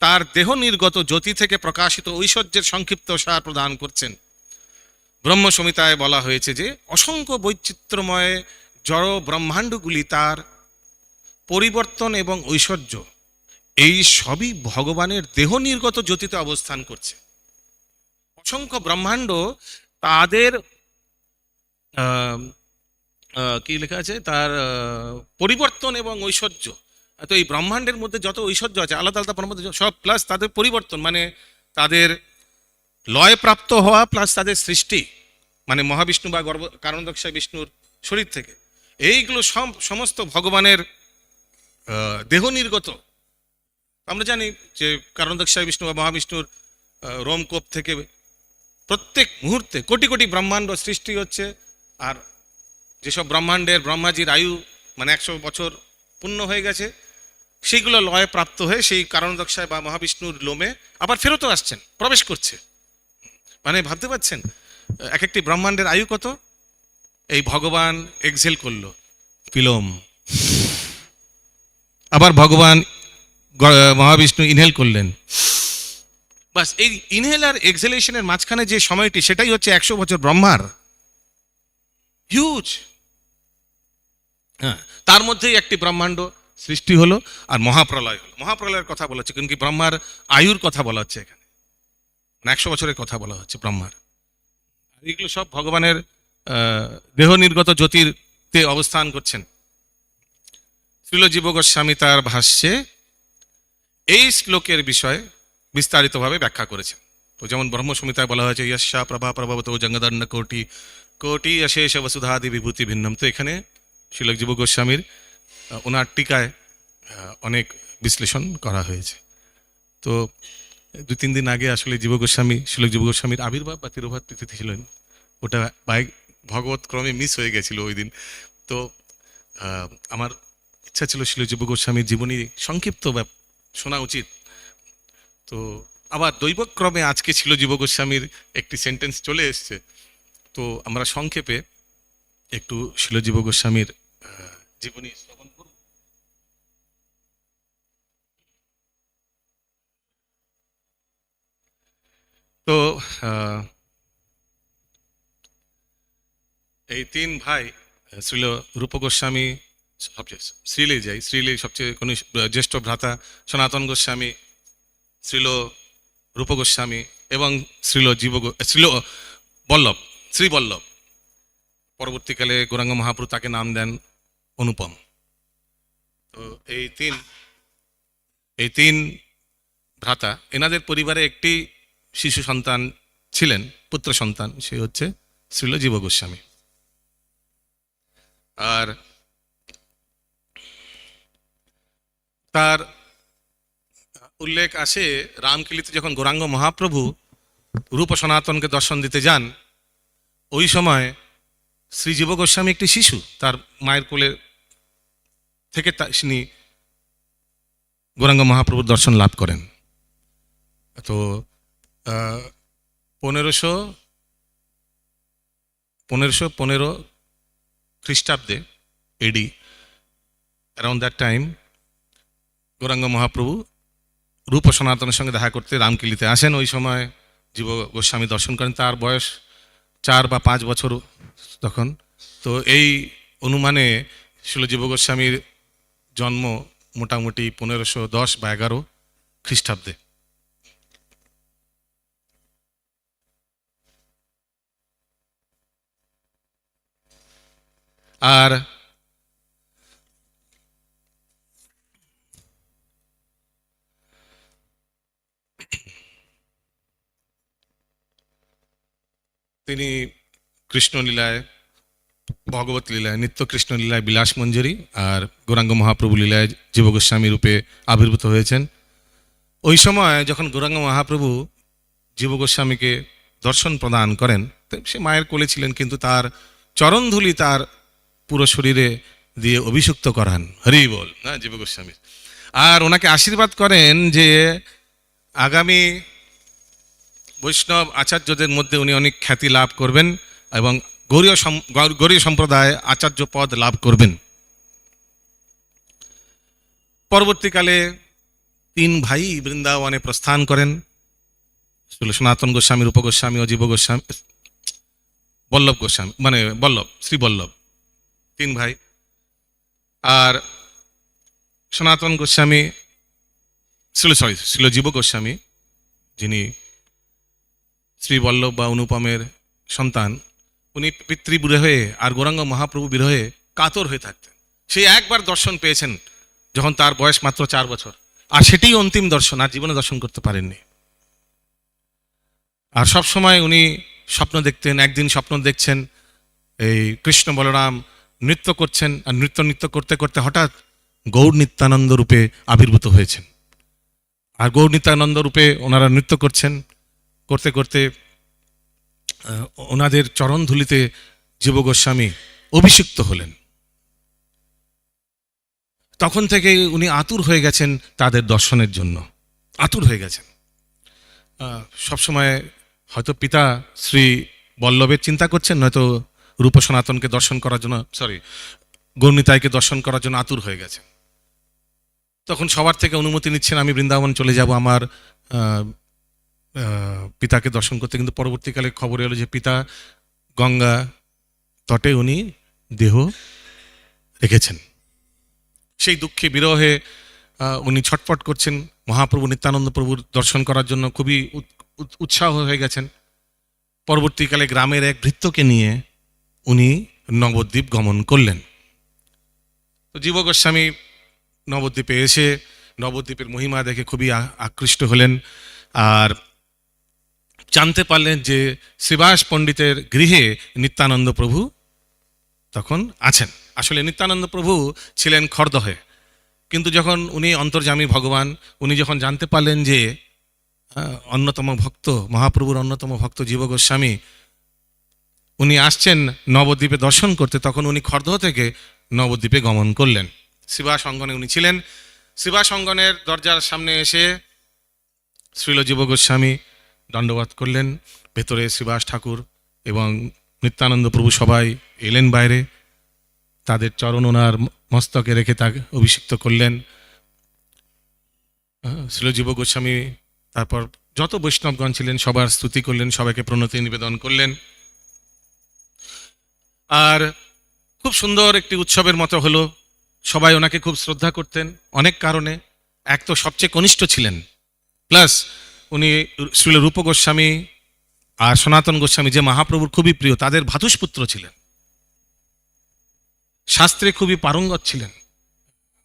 তার দেহ নির্গত জ্যোতি থেকে প্রকাশিত ঐশ্বর্যের সংক্ষিপ্ত সার প্রদান করছেন। ব্রহ্ম সংহিতায় বলা হয়েছে যে অসংখ্য বৈচিত্র্যময় জড় ব্রহ্মাণ্ডগুলি তার পরিবর্তন এবং ঐশ্বর্য এই সবই ভগবানের দেহ নির্গত জ্যোতিতে অবস্থান করছে। অসংখ্য ব্রহ্মাণ্ড তাদের কি লেখা আছে, তার পরিবর্তন এবং ঐশ্বর্য। তো এই ব্রহ্মাণ্ডের মধ্যে যত ঐশ্বর্য আছে আলাদা আলাদা ব্রহ্মাণ্ড সব, প্লাস তাদের পরিবর্তন মানে তাদের লয় প্রাপ্ত হওয়া, প্লাস তাদের সৃষ্টি মানে মহাবিষ্ণু বা কারণদক্ষায় বিষ্ণুর শরীর থেকে, এইগুলো সমস্ত ভগবানের দেহ নির্গত। আমরা জানি যে কারণদক্ষায় বিষ্ণু বা মহাবিষ্ণুর রোমকূপ থেকে প্রত্যেক মুহূর্তে কোটি কোটি ব্রহ্মাণ্ড সৃষ্টি হচ্ছে। আর যেসব ব্রহ্মাণ্ডের ব্রহ্মাজির আয়ু মানে 100 বছর পূর্ণ হয়ে গেছে, সেইগুলো লয় প্রাপ্ত হয়ে সেই কারণদক্ষায় বা মহাবিষ্ণুর লোমে আবার ফেরতও আসছেন, প্রবেশ করছে। মানে ভাবতে পারছেন এক একটি ব্রহ্মাণ্ডের আয়ু কত? এই ভগবান এক্সেল করলো পিলম, আবার ভগবান মহাবিষ্ণু ইনহেল করলেন, বাস এই ইনহেল আর এক্সেলেশনের মাঝখানে যে সময়টি সেটাই হচ্ছে 100 বছর ব্রহ্মার, হিউজ। হ্যাঁ, তার মধ্যেই একটি ব্রহ্মাণ্ড সৃষ্টি হলো আর মহাপ্রলয় হলো। মহাপ্রলয়ের কথা বলা হচ্ছে কিন্তু ব্রহ্মার আয়ুর কথা বলা হচ্ছে এখানে, 100 বছরের কথা বলা হচ্ছে ব্রহ্মার। এগুলো সব ভগবানের দেহ নির্গত জ্যোতিতে অবস্থান করছেন। শ্রীল জীব গোস্বামী তার ভাষ্যে এই শ্লোকের বিষয়ে বিস্তারিতভাবে ব্যাখ্যা করেছেন। তো যেমন ব্রহ্ম সংহিতায় বলা হয়েছে ইয়স্যা প্রভা প্রভবত জঙ্গদণ্ড কোটি কোটি অশেষ বসুধাদি বিভূতি ভিন্নম। তো এখানে শ্রীল জীব গোস্বামীর ওনার টিকায় অনেক বিশ্লেষণ করা হয়েছে। তো 2-3 দিন আগে আসলে জীব গোস্বামী, শ্রীল জীব গোস্বামীর আবির্ভাব বা তিরোভাব তিথি ছিলেন, ওটা ভগবত ক্রমে মিস হয়ে গেছিল ওই দিন। তো আমার ইচ্ছা ছিল শ্রীল জীব গোস্বামীর জীবনী সংক্ষিপ্ত শোনা উচিত। তো আবার দৈবক্রমে আজকে ছিল জীব গোস্বামীর একটি সেন্টেন্স চলে এসছে, তো আমরা সংক্ষেপে একটু শ্রীল জীব গোস্বামীর জীবনী শ্রবণ করব। তো এই 3 ভাই শ্রীল রূপ গোস্বামী সবচেয়ে শ্রীলি সবচেয়ে জ্যেষ্ঠ ভ্রাতা, সনাতন গোস্বামী, শ্রীল রূপ গোস্বামী এবং শ্রীল বল্লভ, শ্রী বল্লভ। পরবর্তীকালে গৌরাঙ্গ মহাপ্রভু তাকে নাম দেন অনুপম। তো এই তিন ভ্রাতা, এনাদের পরিবারে একটি শিশু সন্তান ছিলেন, পুত্র সন্তান, সে হচ্ছে শ্রীল জীব গোস্বামী। আর তার উল্লেখ আসে রামকেলিতে যখন গৌরাঙ্গ মহাপ্রভু রূপ সনাতনকে দর্শন দিতে যান, ওই সময় শ্রী জীব গোস্বামী একটি শিশু, তার মায়ের কোলে থেকে তিনি গৌরাঙ্গ মহাপ্রভুর দর্শন লাভ করেন। তো 1515 খ্রিস্টাব্দে AD, around that time Gauranga Mahaprabhu Rup সনাতনের সঙ্গে দেখা করতে রামকেলিতে আসেন। ওই সময় জীব গোস্বামী দর্শন করেন, তার বয়স 4 বা 5 বছর তখন। তো এই অনুমানে শ্রীল জীব গোস্বামীর জন্ম মোটামুটি 1510 বা 11 খ্রিস্টাব্দে। আর তিনি কৃষ্ণলীলায়, ভগবত লীলায়, নিত্য কৃষ্ণ লীলায় বিলাস মঞ্জরি আর গৌরাঙ্গ মহাপ্রভু লীলায় জীব গোস্বামী রূপে আবির্ভূত হয়েছেন। ওই সময় যখন গৌরাঙ্গ মহাপ্রভু জীব গোস্বামীকে দর্শন প্রদান করেন, সে মায়ের কোলে ছিলেন, কিন্তু তার চরণধূলি তার পুরো শরীরে দিয়ে অভিষিক্ত করান, হরি বল না জীব গোস্বামী। আর ওনাকে আশীর্বাদ করেন যে আগামী বৈষ্ণব আচার্যদের মধ্যে উনি অনেক খ্যাতি লাভ করবেন এবং গৌড়ীয় সম্প্রদায় আচার্য পদ লাভ করবেন। পরবর্তীকালে 3 ভাই বৃন্দাবনে প্রস্থান করেন, সনাতন গোস্বামী, রূপ গোস্বামী ও জীব গোস্বামী, বল্লভ গোস্বামী, মানে শ্রী বল্লভ, 3 ভাই। আর সনাতন গোস্বামী ছিল জীব গোস্বামী, যিনি শ্রী বল্লভ বা অনুপমের সন্তান। উনি পিতৃবিরহে আর গৌরাঙ্গ মহাপ্রভু বিরহে কাতর হয়ে থাকতেন। সেই একবার দর্শন পেয়েছেন যখন তার বয়স মাত্র 4 বছর, আর সেটিই অন্তিম দর্শন, আর জীবনে দর্শন করতে পারেননি। আর সব সময় উনি স্বপ্ন দেখতেন। একদিন স্বপ্ন দেখছেন এই কৃষ্ণ বলরাম নৃত্য করছেন, আর নৃত্য করতে করতে হঠাৎ গৌর নিত্যানন্দ রূপে আবির্ভূত হয়েছেন। আর গৌর নিত্যানন্দ রূপে ওনারা নৃত্য করছেন, করতে করতে ওনাদের চরণ ধুলিতে জীব গোস্বামী অভিষিক্ত হলেন। তখন থেকে উনি আতুর হয়ে গেছেন তাদের দর্শনের জন্য, আতুর হয়ে গেছেন। সবসময় হয়তো পিতা শ্রী বল্লভের চিন্তা করছেন, নয়তো রূপ সনাতনকে দর্শন করার জন্য, গৌরনিতাইকে দর্শন করার জন্য আতুর হয়ে গেছেন। তখন সবার থেকে অনুমতি নিচ্ছেন, আমি বৃন্দাবন চলে যাব আমার পিতাকে দর্শন করতে। কিন্তু পরবর্তীকালে খবর এলো যে পিতা গঙ্গা তটে উনি দেহ রেখেছেন। সেই দুঃখে বিরহে উনি ছটফট করছেন, মহাপ্রভু নিত্যানন্দ প্রভুর দর্শন করার জন্য খুবই উৎসাহ হয়ে গেছেন। পরবর্তীকালে গ্রামের এক ভৃত্যকে নিয়ে উনি নবদ্বীপ গমন করলেন। তো জীব গোস্বামী নবদ্বীপে এসে নবদ্বীপের মহিমা দেখে খুবই আকৃষ্ট হলেন, আর জানতে পারলেন যে শ্রীবাস পণ্ডিতের গৃহে নিত্যানন্দ প্রভু তখন আছেন। আসলে নিত্যানন্দ প্রভু ছিলেন খড়দহে, কিন্তু যখন উনি অন্তর্যামী ভগবান, উনি যখন জানতে পারলেন যে অন্যতম ভক্ত, মহাপ্রভুর অন্যতম ভক্ত জীব গোস্বামী উনি আসছেন নবদ্বীপে দর্শন করতে, তখন উনি খড়দহ থেকে নবদ্বীপে গমন করলেন। শ্রীবাস অঙ্গনে উনি ছিলেন। শ্রীবাস অঙ্গনের দরজার সামনে এসে শ্রীল জীব গোস্বামী দণ্ডবাদ করলেন। ভেতরে শ্রীবাস ঠাকুর এবং নিত্যানন্দ প্রভু সবাই এলেন বাইরে, তাদের চরণ ওনার মস্তকে রেখে তাকে অভিষিক্ত করলেন। শ্রীল জীব গোস্বামী তারপর যত বৈষ্ণবগণ ছিলেন সবার স্তুতি করলেন, সবাইকে প্রণতি নিবেদন করলেন। আর খুব সুন্দর একটি উৎসবের মতো হলো। সবাই ওনাকে খুব শ্রদ্ধা করতেন অনেক কারণে। এক তো সবচেয়ে কনিষ্ঠ ছিলেন, প্লাস উনি শ্রীল রূপ গোস্বামী আর সনাতন গোস্বামী যে মহাপ্রভুর খুবই প্রিয়, তাদের ভ্রাতুষ্পুত্র ছিলেন। শাস্ত্রে খুবই পারঙ্গত ছিলেন।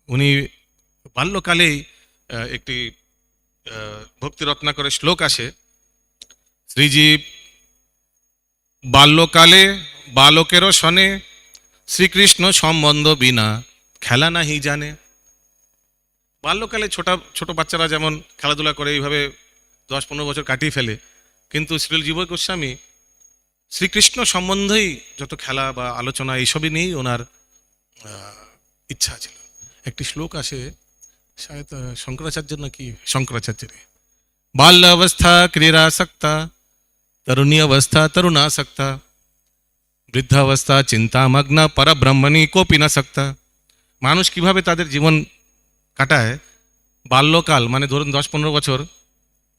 উনি বাল্যকালেই একটি ভক্তি রত্নাকরের শ্লোক আসে, শ্রীজীব বাল্যকালে বালকেরও শনে, শ্রীকৃষ্ণ সম্বন্ধ বিনা খেলা নাহি জানে। বাল্যকালে ছোট বাচ্চারা যেমন খেলাধুলা করে এইভাবে 10-15 বছর কাটিয়ে ফেলে, কিন্তু শ্রীল জীব গোস্বামী শ্রীকৃষ্ণ সম্বন্ধেই যত খেলা বা আলোচনা এইসবই নিয়েই ওনার ইচ্ছা ছিল। একটি শ্লোক আসে শায়দ শঙ্করাচার্যের, নাকি শঙ্করাচার্যের, বাল্য অবস্থা ক্রীড়াসক্তা, তরুণী অবস্থা তরুণাসক্তা, বৃদ্ধাবস্থা চিন্তামগ্ন, পরব্রহ্মণি কোপি না সক্তা। মানুষ কিভাবে তাদের জীবন কাটায়, বাল্যকাল মানে ধরুন 10-15 বছর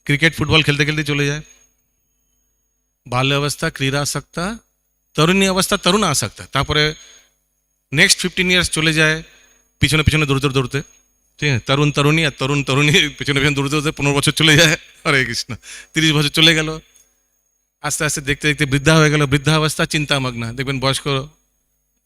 ক্রিকেট ফুটবল খেলতে খেলতে চলে যায়, বাল্য অবস্থা ক্রীড়াসক্তা, তরুণী অবস্থা তরুণাসক্তা, তারপরে নেক্সট 15 ইয়ার্স চলে যায় পিছনে পিছনে দৌড়তে, ঠিক আছে, তরুণী আর তরুণীর পিছনে পিছনে দৌড়তে 15 বছর চলে যায়, হরে কৃষ্ণ, 30 বছর চলে গেল, আস্তে আস্তে দেখতে দেখতে বৃদ্ধা হয়ে গেল, বৃদ্ধাবস্থা চিন্তামগ্ন। দেখবেন বয়স্ক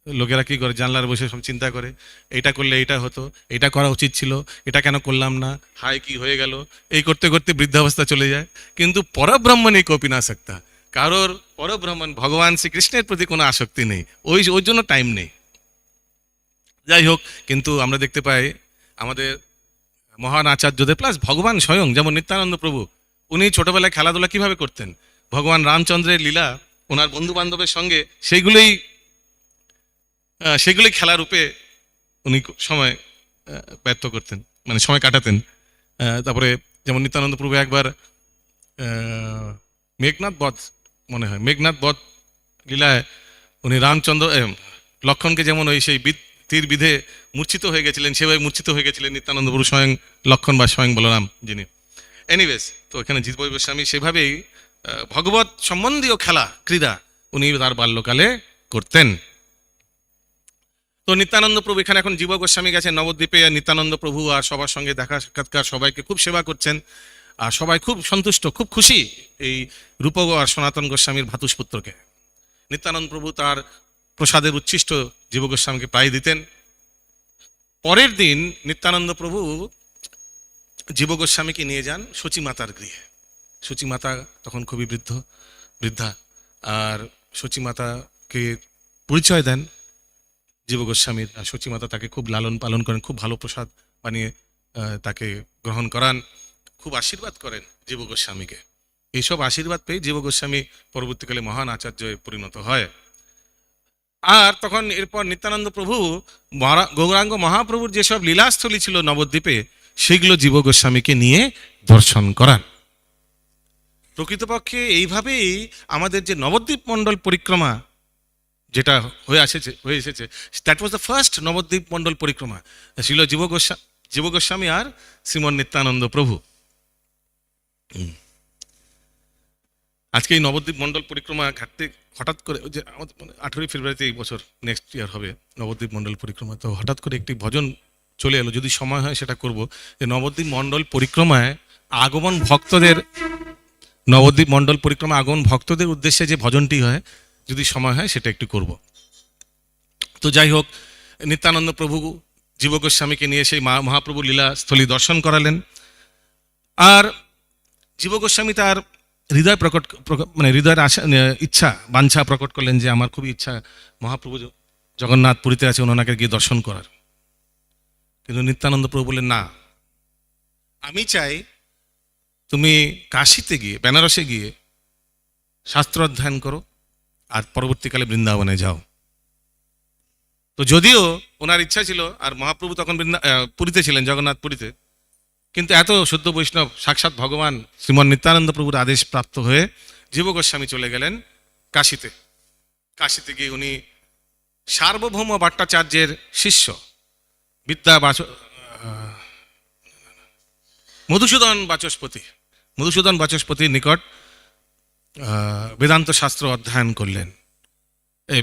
লোকেরা কি করে, জানলার বসে সব চিন্তা করে, এইটা করলে এইটা হতো, এটা করা উচিত ছিল, এটা কেন করলাম না, হায় কি হয়ে গেল, এই করতে করতে বৃদ্ধাবস্থা চলে যায়। কিন্তু পরব্রহ্মণে কোপি না সক্তা, কারোর পরব্রহ্মণ ভগবান শ্রীকৃষ্ণের প্রতি কোনো আসক্তি নেই, ওই জন্য টাইম নেই। যাই হোক, কিন্তু আমরা দেখতে পাই আমাদের মহান আচার্যদের, প্লাস ভগবান স্বয়ং, যেমন নিত্যানন্দ প্রভু, উনি ছোটবেলায় খেলাধুলা কিভাবে করতেন, ভগবান রামচন্দ্রের লীলা ওনার বন্ধু বান্ধবের সঙ্গে সেইগুলোই খেলা রূপে উনি সময় ব্যর্থ করতেন, মানে সময় কাটাতেন। তারপরে যেমন নিত্যানন্দ প্রভু একবার মেঘনাথ বধ মনে হয়, মেঘনাথ বধ লীলায় উনি রামচন্দ্র লক্ষণকে যেমন ওই সেই তীর বিধে মূর্ছিত হয়ে গেছিলেন, সেভাবে মূর্ছিত হয়ে গেছিলেন নিত্যানন্দ প্রভু স্বয়ং লক্ষণ বা স্বয়ং বলরাম যিনি। এনিওয়েজ, তো এখানে জিতবই গোস্বামী সেভাবেই ভগবত সম্বন্ধীয় খেলা ক্রীড়া উনি তার বাল্যকালে করতেন। তো নিত্যানন্দ প্রভু এখানে এখন জীব গোস্বামী গেছেন নবদ্বীপে, নিত্যানন্দ প্রভু আর সবার সঙ্গে দেখা সাক্ষাৎকার, সবাইকে খুব সেবা করছেন আর সবাই খুব সন্তুষ্ট, খুব খুশি এই রূপ আর সনাতন গোস্বামীর ভ্রাতুষ্পুত্রকে। নিত্যানন্দ প্রভু তার প্রসাদের উচ্ছিষ্ট জীব গোস্বামীকে প্রায় দিতেন। পরের দিন নিত্যানন্দ প্রভু জীব গোস্বামীকে নিয়ে যান সচিমাতার গৃহে। সচিমাতা তখন খুবই বৃদ্ধা, আর সচিমাতাকে পরিচয় দেন জীব গোস্বামীর, আর সচিমাতা তাকে খুব লালন পালন করেন, খুব ভালো প্রসাদ বানিয়ে তাকে গ্রহণ করান, খুব আশীর্বাদ করেন জীব গোস্বামীকে। এইসব আশীর্বাদ পেয়ে জীব গোস্বামী পরবর্তীকালে মহান আচার্যে পরিণত হয়। আর তখন এরপর নিত্যানন্দ প্রভু গৌরাঙ্গ মহাপ্রভুর যেসব লীলাস্থলী ছিল নবদ্বীপে, সেগুলো জীব গোস্বামীকে নিয়ে দর্শন করান। প্রকৃতপক্ষে এইভাবেই আমাদের যে নবদ্বীপ মণ্ডল পরিক্রমা যেটা হয়ে এসেছে, that was the first Navadwip মণ্ডল পরিক্রমা, ছিল জীব গোস্বামী আর শ্রীমন নিত্যানন্দ প্রভু। আজকে এই নবদ্বীপ মণ্ডল পরিক্রমা ঘাটতে হঠাৎ করে, যে আমাদের 18 ফেব্রুয়ারিতে এই বছর নেক্সট ইয়ার হবে নবদ্বীপ মণ্ডল পরিক্রমা, তো হঠাৎ করে একটি ভজন চলে এলো, যদি সময় হয় সেটা করব। যে নবদ্বীপ মণ্ডল পরিক্রমায় আগমন ভক্তদের উদ্দেশ্যে যে ভজনটি হয়, যদি সময় হয় সেটা একটু করব। তো যাই হোক, নিত্যানন্দ প্রভু জীব গোস্বামীকে নিয়ে সেই মহাপ্রভু লীলাস্থলী দর্শন করালেন। আর জীব গোস্বামী তার হৃদয়ের ইচ্ছা বাঞ্ছা প্রকট করলেন যে আমার খুবই ইচ্ছা মহাপ্রভু জগন্নাথ পুরীতে আছে, ওনাকে গিয়ে দর্শন করার। কিন্তু নিত্যানন্দ প্রভু বললেন, না, আমি চাই তুমি কাশীতে গিয়ে, বেনারসে গিয়ে শাস্ত্র অধ্যয়ন করো আর পরবর্তীকালে বৃন্দাবনে যাও। তো যদিও ওনার ইচ্ছা ছিল, আর মহাপ্রভু তখন পুরীতে ছিলেন, জগন্নাথ পুরীতে, কিন্তু এত শুদ্ধ বৈষ্ণব সাক্ষাৎ ভগবান শ্রীমন নিত্যানন্দ প্রভুর আদেশ প্রাপ্ত হয়ে জীব গোস্বামী চলে গেলেন কাশীতে। কাশীতে গিয়ে উনি সার্বভৌম ভট্টাচার্যের শিষ্য মধুসূদন বাচস্পতির নিকট বেদান্ত শাস্ত্র অধ্যয়ন করলেন। এই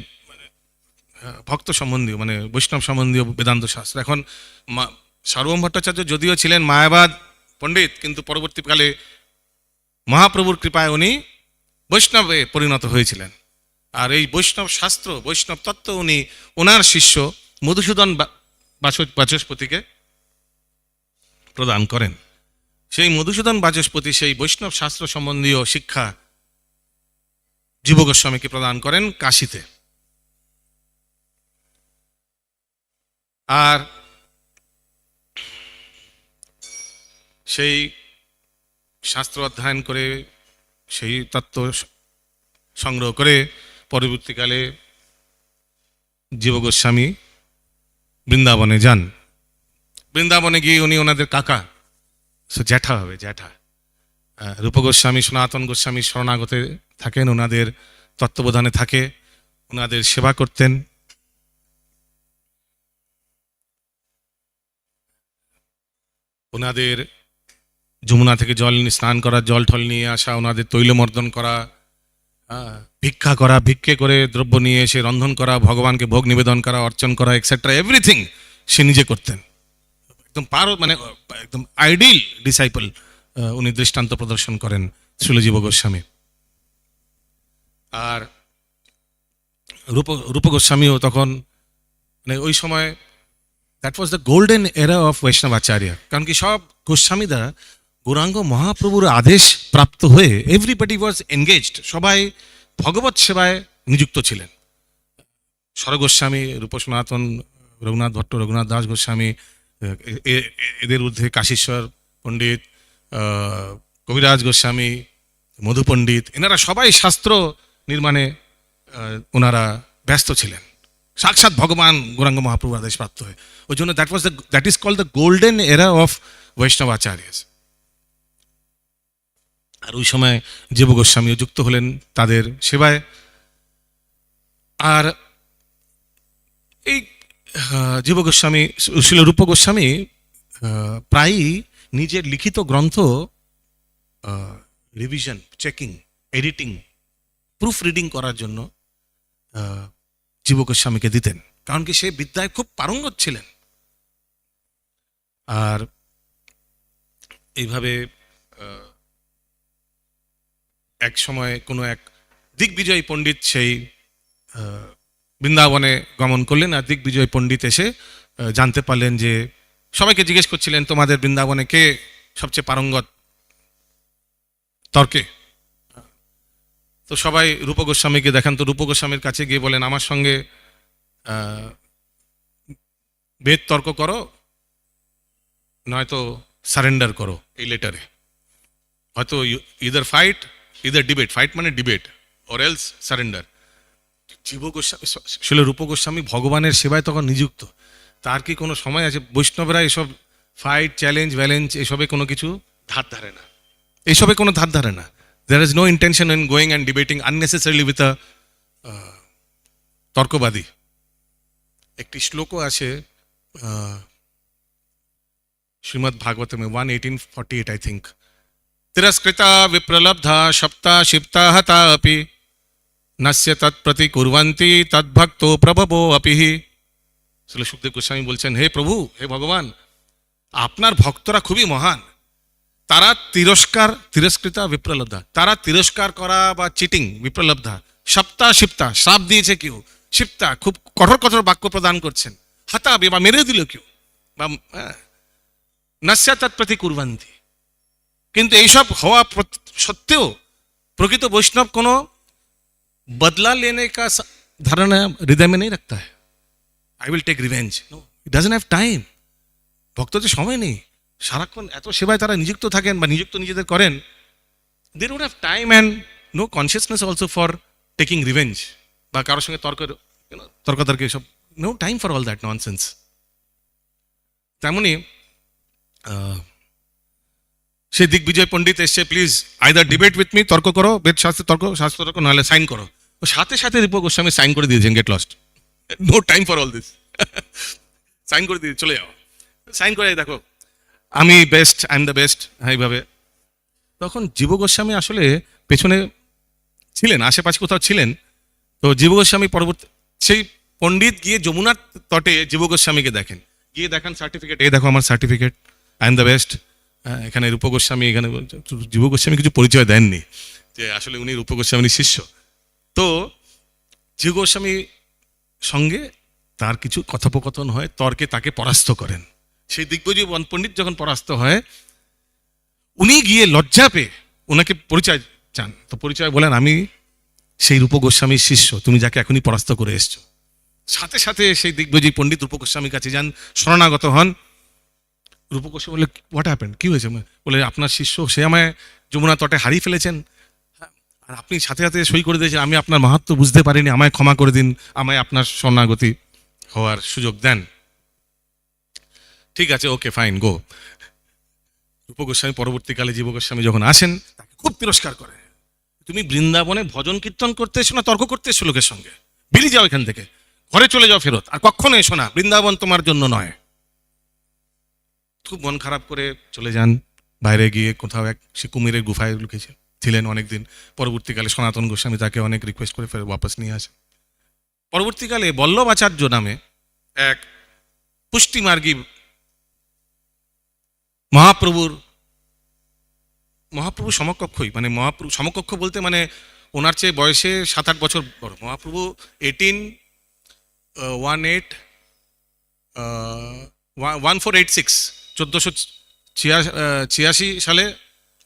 ভক্ত সম্বন্ধীয়, মানে বৈষ্ণব সম্বন্ধীয় বেদান্ত শাস্ত্র। এখন সার্বভৌম ভট্টাচার্য যদিও ছিলেন মায়াবাদ পণ্ডিত, কিন্তু পরবর্তীকালে মহাপ্রভুর কৃপায় উনি বৈষ্ণবে পরিণত হয়েছিলেন। আর এই বৈষ্ণব শাস্ত্র, বৈষ্ণব তত্ত্ব উনি ওনার শিষ্য মধুসূদন বাচস্পতিকে প্রদান করেন। সেই মধুসূদন বাচস্পতি সেই বৈষ্ণব শাস্ত্র সম্বন্ধীয় শিক্ষা জীব গোস্বামীকে প্রদান করেন কাশীতে। আর সেই শাস্ত্র অধ্যয়ন করে, সেই তত্ত্ব সংগ্রহ করে পরবর্তীকালে জীব গোস্বামী বৃন্দাবনে যান। বৃন্দাবনে গিয়ে উনি ওনাদের কাকা, জ্যাঠা রূপ গোস্বামী, সনাতন গোস্বামী শরণাগতে থাকেন, ওনাদের তত্ত্বাবধানে থাকে, ওনাদের সেবা করতেন। ওনাদের যমুনা থেকে স্নান করা, জল ঠল নিয়ে আসা, ওনাদের তৈলমর্দন করা, ভিক্ষে করে দ্রব্য নিয়ে এসে রন্ধন করা, ভগবানকে ভোগ নিবেদন করা, অর্চন করা, এক্সেট্রা এভরিথিং সে নিজে করতেন। একদম একদম আইডিয়াল ডিসাইপল উনি দৃষ্টান্ত প্রদর্শন করেন শ্রীলজীব গোস্বামী। আর রূপ গোস্বামীও তখন, মানে ওই সময় that was the golden era of Vaishnava আচার্য। কারণ কি সব গোস্বামীরা গৌরাঙ্গ মহাপ্রভুর আদেশ প্রাপ্ত হয়ে এভরিবডি ওয়াজ এনগেজড, সবাই ভগবত সেবায় নিযুক্ত ছিলেন। স্বরগোস্বামী, রূপ সনাতন, রঘুনাথ ভট্ট, রঘুনাথ দাস গোস্বামী, এদের ঊর্ধ্বে কাশীশ্বর পণ্ডিত, কবিরাজ গোস্বামী, মধু পণ্ডিত, এনারা সবাই শাস্ত্র নির্মাণে ওনারা ব্যস্ত ছিলেন, সাক্ষাৎ ভগবান গৌরাঙ্গ মহাপ্রভুর আদেশ প্রাপ্ত হয়ে। ওই জন্য that is called the golden era of Vaishnava acharya. আর ওই সময় জীব গোস্বামীও যুক্ত হলেন তাদের সেবায়। আর এই জীব গোস্বামী, শিল রূপ গোস্বামী প্রায়ই নিজের লিখিত গ্রন্থ revision, checking, editing, proof reading করার জন্য জীব গোস্বামীকে দিতেন, কারণ কি সে বিদ্যায় খুব পারঙ্গত ছিলেন। আর এইভাবে এক সময় কোনো এক দিগ্বিজয় পণ্ডিত সেই বৃন্দাবনে গমন করলেন, আর দিগ্বিজয় পণ্ডিত এসে জানতে পারলেন যে, সবাইকে জিজ্ঞেস করছিলেন তোমাদের বৃন্দাবনে কে সবচেয়ে পারঙ্গত তর্কে। তো সবাই রূপ গোস্বামীকে দেখান, তো রূপ গোস্বামীর কাছে গিয়ে বলেন আমার সঙ্গে বেদ তর্ক করো, নয়তো সারেন্ডার করো এই লেটারে, হয়তো either fight either debate, fight মানে ডিবেট, অর এলস সারেন্ডার। জীব গোস্বামী, আসলে রূপ গোস্বামী ভগবানের সেবায় তখন নিযুক্ত, তার কি কোনো সময় আছে? বৈষ্ণবরা এসব ফাইট, চ্যালেঞ্জ, ভ্যালেঞ্জ এসবে কোনো কিছু ধার ধারে না, এইসবে কোনো ধার ধারে না। There is no intention in going and debating unnecessarily with a তর্কবাদী। একটি শ্লোকও আছে শ্রীমদ্ ভাগবতমে 1:18-48 আই থিঙ্ক, তিরস্কৃতা বিপ্রলব্ধা সপ্তা শিপ্তা হতা অপি নাস্য তৎপ্রতি কুর্বন্তি তদ্ভক্তো প্রভবো অপিহি। আসলে সুখদেব গোস্বামী বলছেন, হে প্রভু, হে ভগবান, আপনার ভক্তরা খুবই মহান, তারা তিরস্কৃতা বিপ্রলব্ধা, তারা তিরস্কার করা বা চিটিং, বিপ্রলব্ধা, সপ্তা শিপ্তা, শ্রাপ দিয়েছে কেউ, শিপ্তা খুব কঠোর কঠোর বাক্য প্রদান করছেন, হাতাবি বা মেরে দিল কেউ, বা নাস্য তৎপ্রতি কুর্বন্তি, কিন্তু এইসব হওয়া সত্ত্বেও প্রকৃত বৈষ্ণব কোনো बदला लेने का धारणा हृदय में नहीं रखता है। I will take revenge, no, it doesn't have time. ভক্তদের সময় নেই, সারাক্ষণ এত সেবায় তারা নিযুক্ত থাকেন বা নিযুক্ত নিজেদের করেন, they don't have time and no consciousness also for taking revenge, বা কারোর সঙ্গে তর্কাতর্কি, সব no time for all that nonsense. তেমনি সে দিগ্বিজয় পণ্ডিত এসছে, please either debate with me, তর্ক করো, বেদ শাস্ত্র তর্ক, শাস্ত্র তর্ক, নাহলে সাইন করো। ও সাথে সাথে রূপ গোস্বামী সাইন করে দিয়েছেন, get lost, no time for all this, sign করে দিয়ে চলে যাও, সাইন করে দেখো আমি best, I am the best, হ্যাঁ এইভাবে। তখন জীব গোস্বামী আসলে পেছনে ছিলেন, আশেপাশে কোথাও ছিলেন। তো জীব গোস্বামী পরবর্তী, সেই পণ্ডিত গিয়ে যমুনার তটে জীব গোস্বামীকে দেখেন, গিয়ে দেখান সার্টিফিকেট, এই দেখো আমার certificate, I am the best. এখানে রূপ গোস্বামী, এখানে জীব গোস্বামী কিছু পরিচয় দেননি যে আসলে উনি রূপ গোস্বামীর শিষ্য। তো জীব গোস্বামী সঙ্গে তার কিছু কথোপকথন হয়, তর্কে তাকে পরাস্ত করেন। সেই দিগ্বিজয় পণ্ডিত যখন পরাস্ত হয়, উনি গিয়ে লজ্জা পেয়ে ওনাকে পরিচয় চান। তো পরিচয় বলেন, আমি সেই রূপ গোস্বামীর শিষ্য, তুমি যাকে এখনই পরাস্ত করে এসছো। সাথে সাথে সেই দিগ্বিজয় পণ্ডিত রূপ গোস্বামীর কাছে যান, শরণাগত হন। রূপ গোস্বামী বলে, হোয়াট হ্যাপেন্ড, কি হয়েছে? বলে, আপনার শিষ্য সে আমায় যমুনা তটে হারিয়ে ফেলেছেন, আর আপনি সাথে সাথে সই করে দিয়েছেন, আমি আপনার মাহাত্ম বুঝতে পারিনি, আমায় ক্ষমা করে দিন, আমায় আপনার শরণাগতি হওয়ার সুযোগ দেন। ঠিক আছে, ওকে ফাইন, গো। রূপ গোস্বামী পরবর্তীকালে জীব গোস্বামী যখন আসেন, তাকে খুব তিরস্কার করে, তুমি বৃন্দাবনে ভজন কীর্তন করতে এসো না তর্ক করতে এসো লোকের সঙ্গে, বেরিয়ে যাও এখান থেকে, ঘরে চলে যাও ফেরত, আর কখনো এসো না, বৃন্দাবন তোমার জন্য নয়। খুব মন খারাপ করে চলে যান, বাইরে গিয়ে কোথাও এক সে কুমিরের গুফায় লুকিয়েছে ছিলেন অনেকদিন। পরবর্তীকালে সনাতন গোস্বামী তাকে অনেক রিকোয়েস্ট করে ফের ওয়াপস নিয়ে আসে। পরবর্তীকালে বল্লভাচার্য নামে এক পুষ্টিমার্গী মহাপ্রভুর সমকক্ষই, মানে মহাপ্রভু সমকক্ষ বলতে মানে ওনার চেয়ে বয়সে 7-8 বছর বড় মহাপ্রভু, 1486 1486 সালে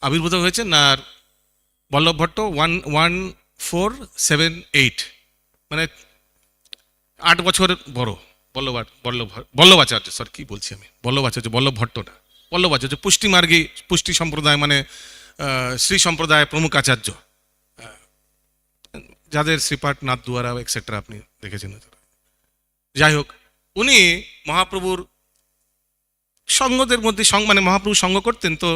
আবির্ভূত হয়েছেন। আর বল্লভ ভট্ট 1478, মানে 8 বছর বড়। বল্লভাচার্য, সরি কি বলছি আমি, বল্লভাচার্য, বল্লভ ভট্ট না, বল্লভাচার্য পুষ্টিমার্গী, পুষ্টি সম্প্রদায় মানে শ্রী সম্প্রদায় প্রমুখ আচার্য, যাদের শ্রীপাঠ, নাথদুয়ারা এক্সেট্রা আপনি দেখেছেন। যাই হোক, উনি মহাপ্রভুর সঙ্গদের মধ্যে, মানে মহাপ্রভু সঙ্গ করতেন, তো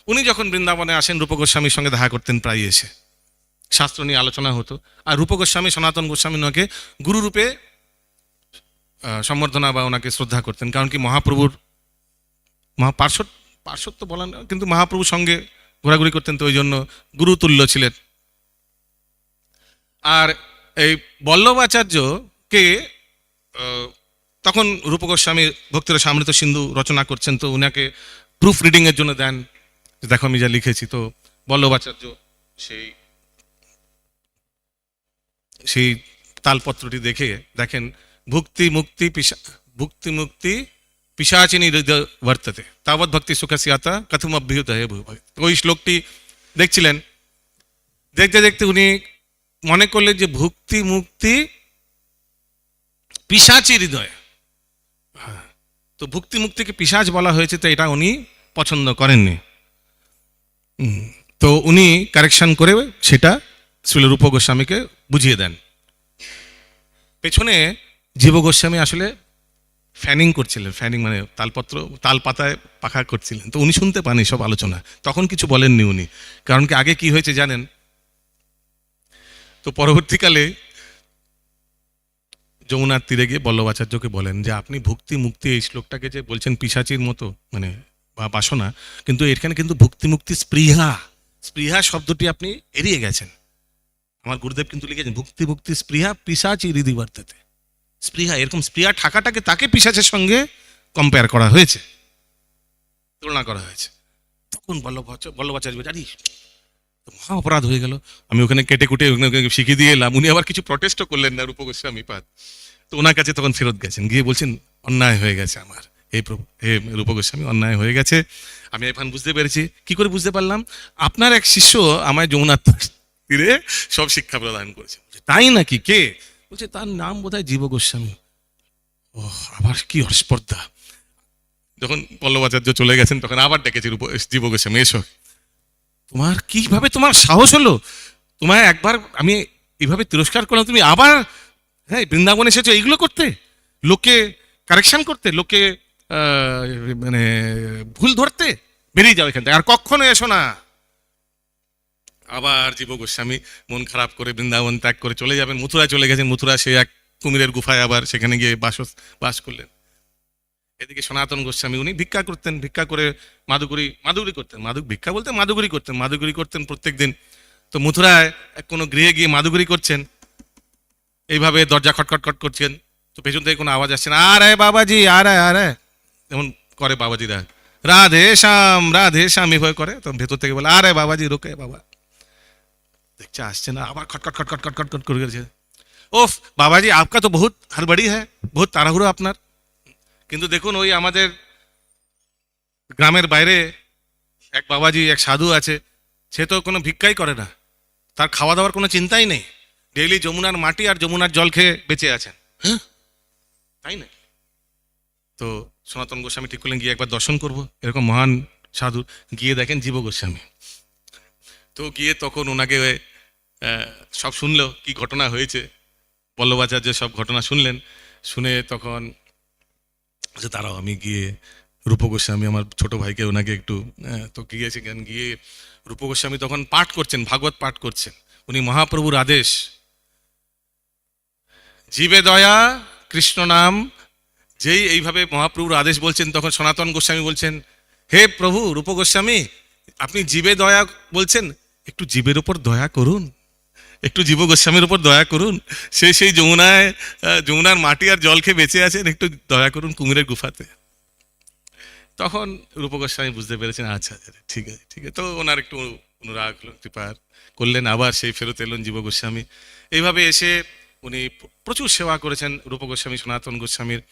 উনি যখন বৃন্দাবনে আসেন রূপ গোস্বামীর সঙ্গে দেখা করতেন প্রায় এসে, শাস্ত্র নিয়ে আলোচনা হতো। আর রূপ গোস্বামী সনাতন গোস্বামী ওনাকে গুরুরূপে সম্বর্ধনা বা ওনাকে শ্রদ্ধা করতেন, কারণ কি মহাপ্রভুর পার্শ্বত্ব বলা না, কিন্তু মহাপ্রভুর সঙ্গে ঘোরাঘুরি করতেন, তো ওই জন্য গুরুতুল্য ছিলেন। আর এই বল্লভাচার্যকে তখন রূপ গোস্বামী ভক্তির সমৃত সিন্ধু রচনা করছেন, তো উনাকে প্রুফ রিডিংয়ের জন্য দেন, দেখো আমি যা লিখেছি। তো বল্লভাচার্য সেই সেই তালপত্রটি দেখে দেখেন ভুক্তি মুক্তি পিশাচিনী হৃদয় বর্ততে তাবৎ ভক্তি সুখস্যাতা কথম অভ্যুদয় ভূভাগ। ওই শ্লোকটি দেখছিলেন, দেখতে দেখতে উনি মনে করলেন যে ভুক্তি মুক্তি পিশাচি হৃদয়, তো ভুক্তি মুক্তিকে পিশাচ বলা হয়েছে, তো এটা উনি পছন্দ করেননি। তো উনি কারেকশন করে সেটা শ্রীল রূপ গোস্বামীকে বুঝিয়ে দেন। পেছনে জীব গোস্বামী আসলে ফ্যানিং করছিলেন, ফ্যানিং মানে তাল পাতায় পাখা করছিলেন, তো উনি শুনতে পান সব আলোচনা, তখন কিছু বলেননি উনি, কারণ কি আগে কি হয়েছে জানেন? তো পরবর্তীকালে যমুনার তীরে গিয়ে বল্লভাচার্যকে বলেন যে আপনি ভুক্তি মুক্তি এই শ্লোকটাকে যে বলছেন পিশাচির মতো মানে বা বাসনা, কিন্তু এখানে কিন্তু ভুক্তি মুক্তি স্পৃহা, স্পৃহা শব্দটি আপনি এড়িয়ে গেছেন। আমার গুরুদেব কিন্তু লিখেছেন ভুক্তি মুক্তি স্পৃহা পিশাচি হৃদি বর্ততে। স্পৃহা, এরকম স্পৃহা থাকাটাকে তাকে পিশাচের সঙ্গে কম্পেয়ার করা হয়েছে, তুলনা করা হয়েছে। তখন বল্লভাচার্য জানিস মহা অপরাধ হয়ে গেল, আমি ওখানে কেটে কুটে শিখিয়ে দিয়ে এলাম, উনি আবার কিছু প্রটেস্টও করলেন না রূপ গোস্বামী পাদ। তো ওনার কাছে তখন ফেরত গেছেন, গিয়ে বলছেন অন্যায় হয়ে গেছে আমার, হে রূপ গোস্বামী অন্যায় হয়ে গেছে, আমি এখন বুঝতে পেরেছি। কি করে বুঝতে পারলাম? আপনার এক শিষ্য আমায় যমুনার তীরে সব শিক্ষা প্রদান করেছে। তাই নাকি? কে? বলছে তার নাম বোধহয় জীব গোস্বামী। ও আবার কি অস্পর্ধা! যখন বল্লভাচার্য চলে গেছেন তখন আবার ডেকেছে জীব গোস্বামী, এসো, তোমার কিভাবে তোমার সাহস হলো, তোমায় একবার আমি এইভাবে তিরস্কার করলাম, তুমি আবার হ্যাঁ বৃন্দাবন এসেছো এইগুলো করতে, লোকে কারেকশন করতে, লোকে মানে ভুল ধরতে, বেরিয়ে যাও এখান থেকে, আর কখনো এসো না। আবার জীব গোস্বামী মন খারাপ করে বৃন্দাবন ত্যাগ করে চলে যাবেন, মথুরায় চলে গেছেন, মথুরা সে এক কুমিরের গুফায় আবার সেখানে গিয়ে বাস করলেন। এদিকে সনাতন গোস্বামী উনি ভিক্ষা করতেন, ভিক্ষা করে মাদুগুরি করতেন, ভিক্ষা বলতে মাদুগুরি করতেন প্রত্যেক দিন। তো মথুরায় কোনো গৃহে গিয়ে মাদুগুরি করছেন, এইভাবে দরজা খটখট করছেন, তো পেছন থেকে কোনো আওয়াজ আসছে না, আরে বাবাজি আরে যেমন করে বাবাজিরা, রাধে শ্যাম এভাবে করে, তো ভেতর থেকে বলে আরে বাবাজি রোকে বাবা, দেখছে আসছে না, আবার খটখট করে গেছে, ওফ বাবাজি আপকা তো বহুত হড়বড়ি হ্যাঁ, বহুত তাড়াহুড়ো আপনার। কিন্তু দেখুন ওই আমাদের গ্রামের বাইরে এক বাবাজি, এক সাধু আছে, সে তো কোনো ভিক্ষাই করে না, তার খাওয়া দাওয়ার কোনো চিন্তাই নেই, ডেইলি যমুনার মাটি আর যমুনার জল খেয়ে বেঁচে আছেন। হ্যাঁ তাই না? তো সনাতন গোস্বামী ঠিক করলেন গিয়ে একবার দর্শন করব এরকম মহান সাধু। গিয়ে দেখেন জীব গোস্বামী, তো গিয়ে তখন ওনাকে সব শুনলো কি ঘটনা হয়েছে, বল্লভাচার্য সব ঘটনা শুনলেন, শুনে তখন তারাও আমি গিয়ে রূপ গোস্বামী আমার ছোট ভাইকে ওনাকে একটু তো গিয়েছে, গিয়ে রূপ গোস্বামী তখন পাঠ করছেন, ভাগবত পাঠ করছেন, উনি মহাপ্রভুর আদেশ, জীবে দয়া কৃষ্ণ নাম, যেই এইভাবে মহাপ্রভুর আদেশ বলছেন, তখন সনাতন গোস্বামী বলছেন হে প্রভু রূপ গোস্বামী, আপনি জীবে দয়া বলছেন, একটু জীবের উপর দয়া করুন, একটু জীব গোস্বামীর উপর দয়া করুন, সেই যমুনার মাটি আর জল খেয়ে বেঁচে আছেন, একটু দয়া করুন কুমিরের গুফাতে। তখন রূপ গোস্বামী বুঝতে পেরেছেন আচ্ছা ঠিক আছে ঠিক আছে, তো ওনার একটু অনুরাগ হলো, কৃপার করলেন, আবার সেই ফেরত এলেন জীব গোস্বামী। এইভাবে এসে উনি প্রচুর সেবা করেছেন রূপ গোস্বামী সনাতন গোস্বামীর।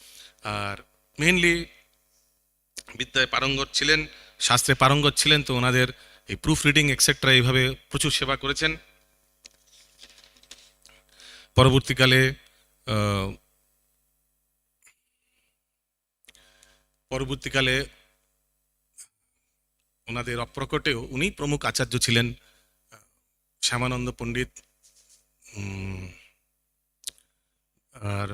আর মেইনলি বিদ্যায় পারঙ্গত ছিলেন, শাস্ত্রে পারঙ্গত ছিলেন, তো ওনাদের এই প্রুফ রিডিং এক্সেট্রা এইভাবে প্রচুর সেবা করেছেন। পরবর্তীকালে ওনাদের অপ্রকটেও উনি প্রমুখ আচার্য ছিলেন, শ্যামানন্দ পণ্ডিত, আর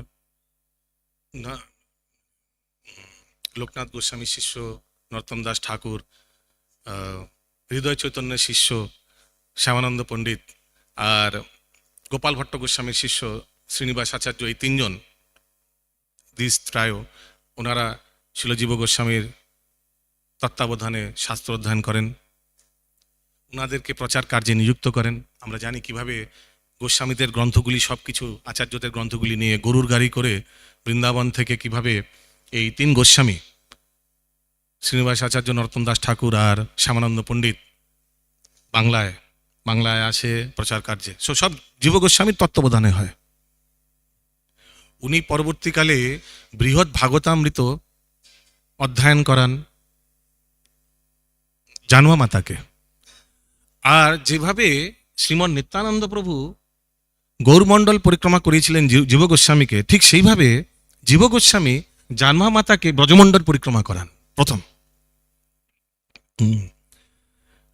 লোকনাথ গোস্বামীর শিষ্য নরোত্তম দাস ঠাকুর, হৃদয় চৈতন্যের শিষ্য শ্যামানন্দ পণ্ডিত আর গোপাল ভট্ট গোস্বামীর শিষ্য শ্রীনিবাস আচার্য, এই তিনজন দিস ত্রায় ওনারা শিলজীব গোস্বামীর তত্ত্বাবধানে শাস্ত্র অধ্যয়ন করেন, ওনাদেরকে প্রচার কার্যে নিযুক্ত করেন। আমরা জানি কিভাবে গোস্বামীদের গ্রন্থগুলি সব কিছু আচার্যদের গ্রন্থগুলি নিয়ে গরুর গাড়ি করে বৃন্দাবন থেকে কিভাবে এই তিন গোস্বামী শ্রীনিবাস আচার্য, নরোত্তম দাস ঠাকুর আর শ্যামানন্দ পণ্ডিত বাংলায় আসে প্রচার কার্যে। সব জীব গোস্বামীর তত্ত্বাবধানে হয়। উনি পরবর্তীকালে বৃহৎ ভাগবতামৃত অধ্যয়ন করান জানুয়া মাতাকে। আর যেভাবে শ্রীমন নিত্যানন্দ প্রভু গৌরমণ্ডল পরিক্রমা করিয়েছিলেন জীব গোস্বামীকে, ঠিক সেইভাবে জীব গোস্বামী জানুয়া মাতাকে ব্রজমণ্ডল পরিক্রমা করান প্রথম।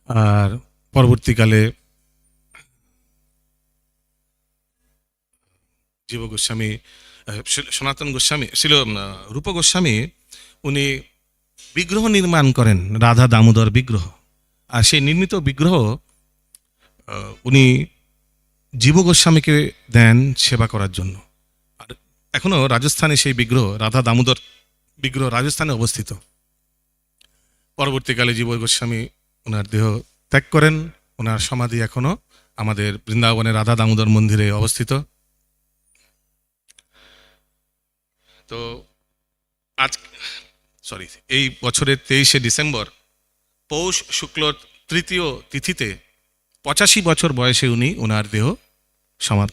আর পরবর্তীকালে জীব গোস্বামী, সনাতন গোস্বামী ছিল রূপ গোস্বামী, উনি বিগ্রহ নির্মাণ করেন, রাধা দামোদর বিগ্রহ। আর সেই নির্মিত বিগ্রহ উনি জীব গোস্বামীকে দেন সেবা করার জন্য। আর এখনো রাজস্থানে সেই বিগ্রহ, রাধা দামোদর বিগ্রহ রাজস্থানে অবস্থিত। পরবর্তীকালে জীব গোস্বামী ওনার দেহ ত্যাগ করেন, ওনার সমাধি এখনো আমাদের বৃন্দাবনের রাধা দামোদর মন্দিরে অবস্থিত। তো এই বছরের 23শে ডিসেম্বর পৌষ শুক্ল তৃতীয় তিথিতে 85 বছর বয়সে উনি ওনার দেহ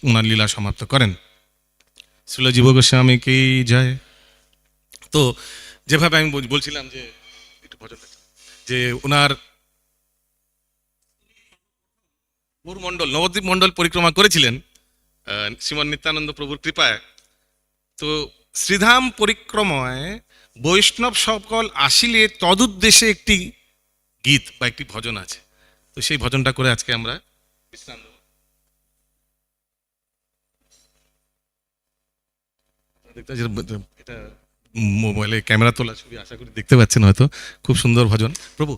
ওনার লীলা সমাপ্ত করেন। শ্রীল জীব গোস্বামীকেই যায়। তো যেভাবে আমি বলছিলাম যে ওনার নবদ্বীপ মণ্ডল পরিক্রমা করেছিলেন শ্রীমন নিত্যানন্দ প্রভুর কৃপায়। তো শ্রীধাম পরিক্রমায় বৈষ্ণব সকল আসিলে তদুদ্দেশ্যে একটি গীত বা একটি ভজন আছে। তো সেই ভজনটা করে আজকে আমরা বিশ্রাম দেব। এটা মোবাইলে ক্যামেরা তোলা ছবি, আশা করি দেখতে পাচ্ছেন হয়তো। খুব সুন্দর ভজন। প্রভু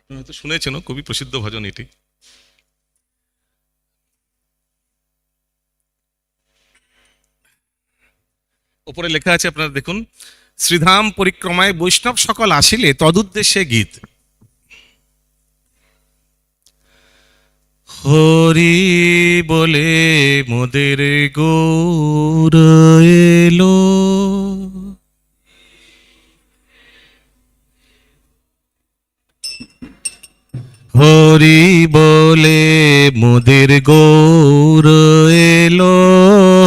হয়তো শুনেছেন, খুবই প্রসিদ্ধ ভজন এটি। ওপরে লেখা আছে, আপনারা দেখুন, শ্রীধাম পরিক্রমায় বৈষ্ণব সকল আসিলে তদুদ্দেশ্যে গীত। হরি বলে মোদের গৌর এলো, হরি বলে মোদের গৌর এলো,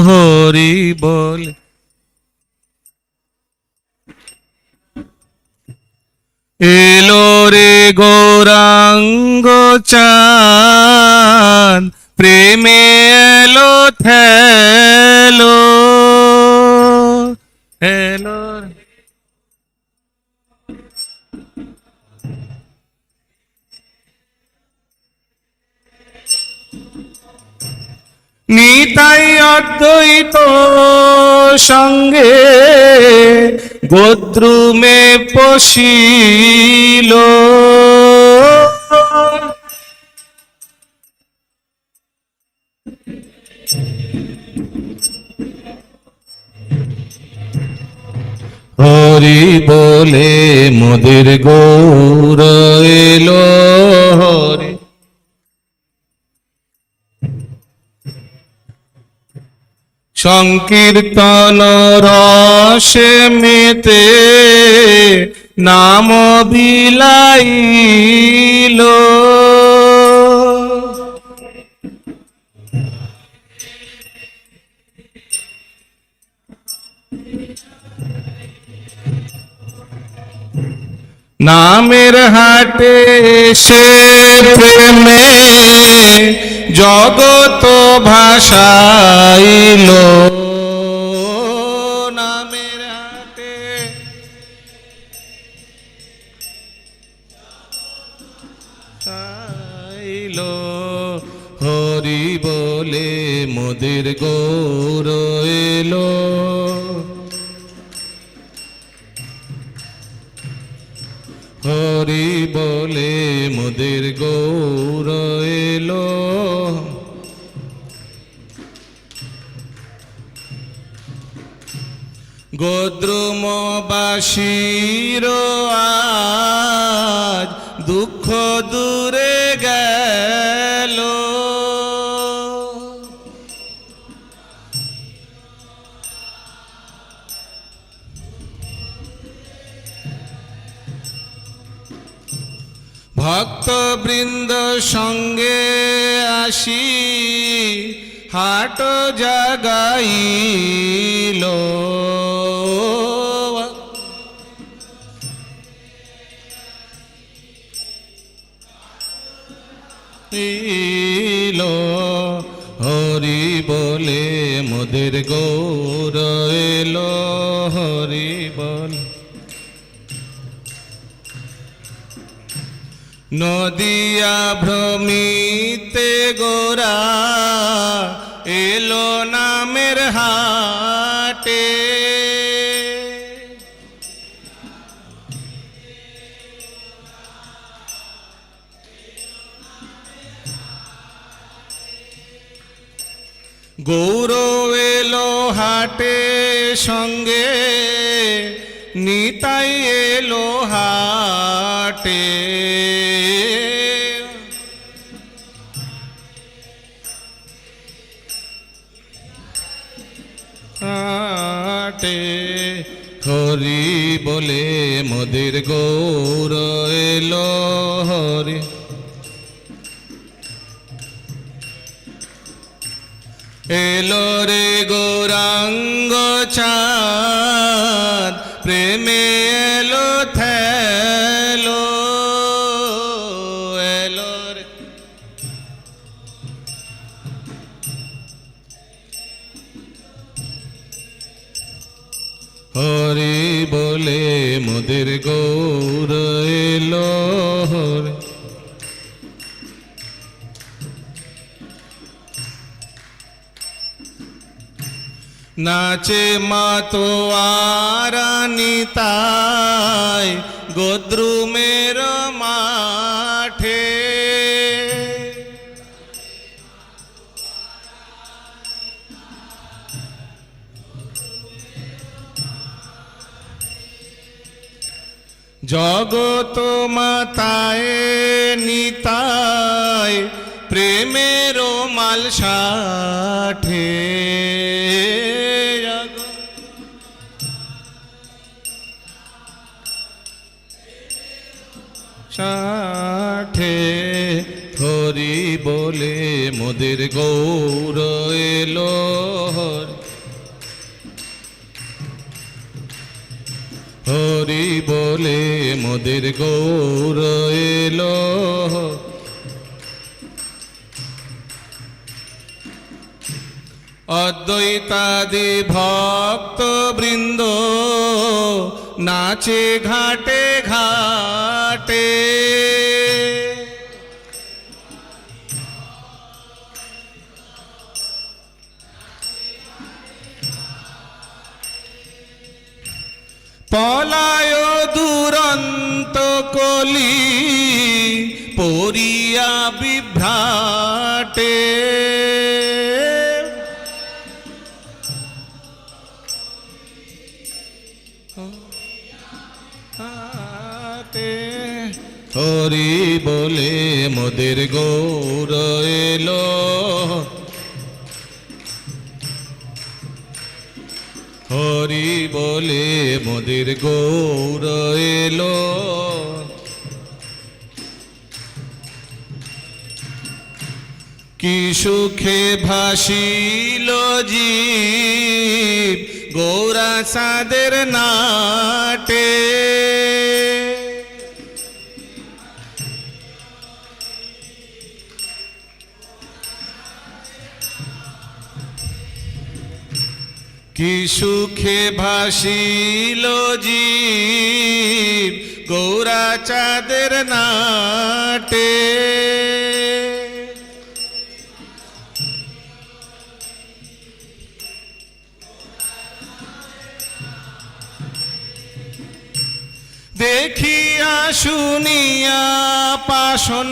হরি বলে এলো রে গৌরাঙ্গ চাঁদ, প্রেমে এলো থেলো, এলো নিতাই অদ্বৈত সঙ্গে গোদ্রুমে পশিল, হরি বলে মোদের গৌর এলো, হরি সংকীর্তন রসে মেতে নাম বিলাইল, নামের হাটে সে প্রেমে জগত ভাসাইল, নামের হাটে ভাসাইল, হরি বলে মোদের গৌর এলো, হরি বলে মোদের গৌর এলো, গোদ্রুমবাসীর আজ দুঃখ দূরে গেল। ভক্তবৃন্দ সঙ্গে আসি হাট জাগাইল, হরি বলে মোদের গৌর এলো, হরি বল। নদিয়া ভ্রমিতে গোরা এলো নামের হাটে, গৌর এলো হাটে সঙ্গে নিতাই এলো হাটে, হাটে হরি বলে মোদের গৌর এলো, হরি এলো রে গৌরাঙ্গ চাঁদ, প্রেমে এলো থেলো, এলো রে হরি বলে মোদের গৌর এলো, হরি নাচে মাতোয়ারা নিতাই গোদ্রুমের মাঠে, জগত মাতায় নিতাই প্রেমের মাল সাঠে, সাঠে হরি বলে মোদের গৌর এলো, হরি বলে মোদের গৌর এলো, অদ্বৈতাদি ভক্ত বৃন্দ নাচে ঘাটে ঘাটে, পলায় দুরন্ত কলি পরিয়া বিভ্রাটে, হরি বলে মোদের গৌর এলো, হরি বলে মোদের গৌর এলো, কি সুখে ভাসিল জীব গৌরা সাদের নাটে, কি সুখে ভাসিল জীব গৌরা চাঁদের নাটে, দেখিয়া শুনিয়া পাশন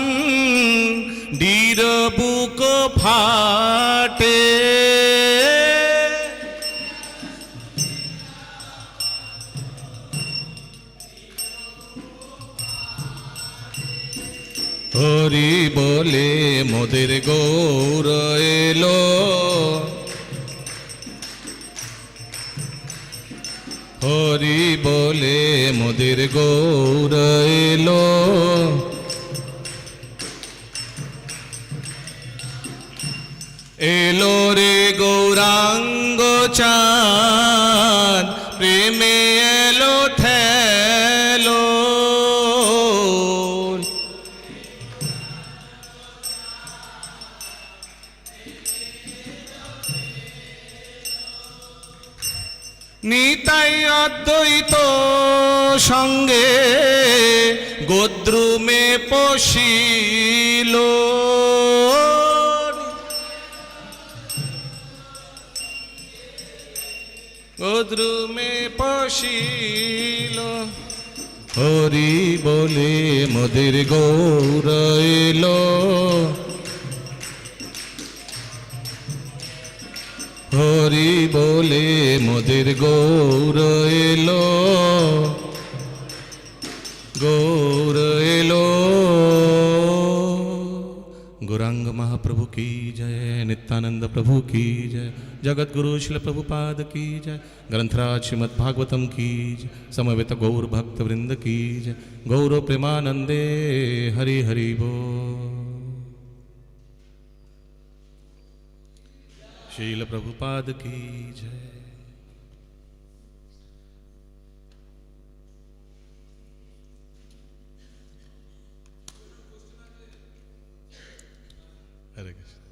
দৃঢ় বুক ফাটে, হরি বলে মোদের গৌর এলো, হরি বলে মোদের গৌর এলো, এলো রে গৌরাঙ্গ চাঁদ প্রেমে এলো ঠেলো, নিতাই অদ্বৈত সঙ্গে গোদ্রুমে পশিল, গোদ্রুমে পশিল, হরি বলে মোদের গৌর এলো, হরি বলে মোদের গৌর এলো, গৌর এলো। गौरांग महाप्रभु की जय, नित्यानंद प्रभु की जय, जगत गुरु शिल प्रभुपाद की जय, ग्रंथराज श्रीमद् भागवतम की जय, समवेत गौर भक्त वृंद की जय, गौर प्रेमानंदे हरि हरि बोल। शील प्रभुपाद की जय। हरे कृष्ण।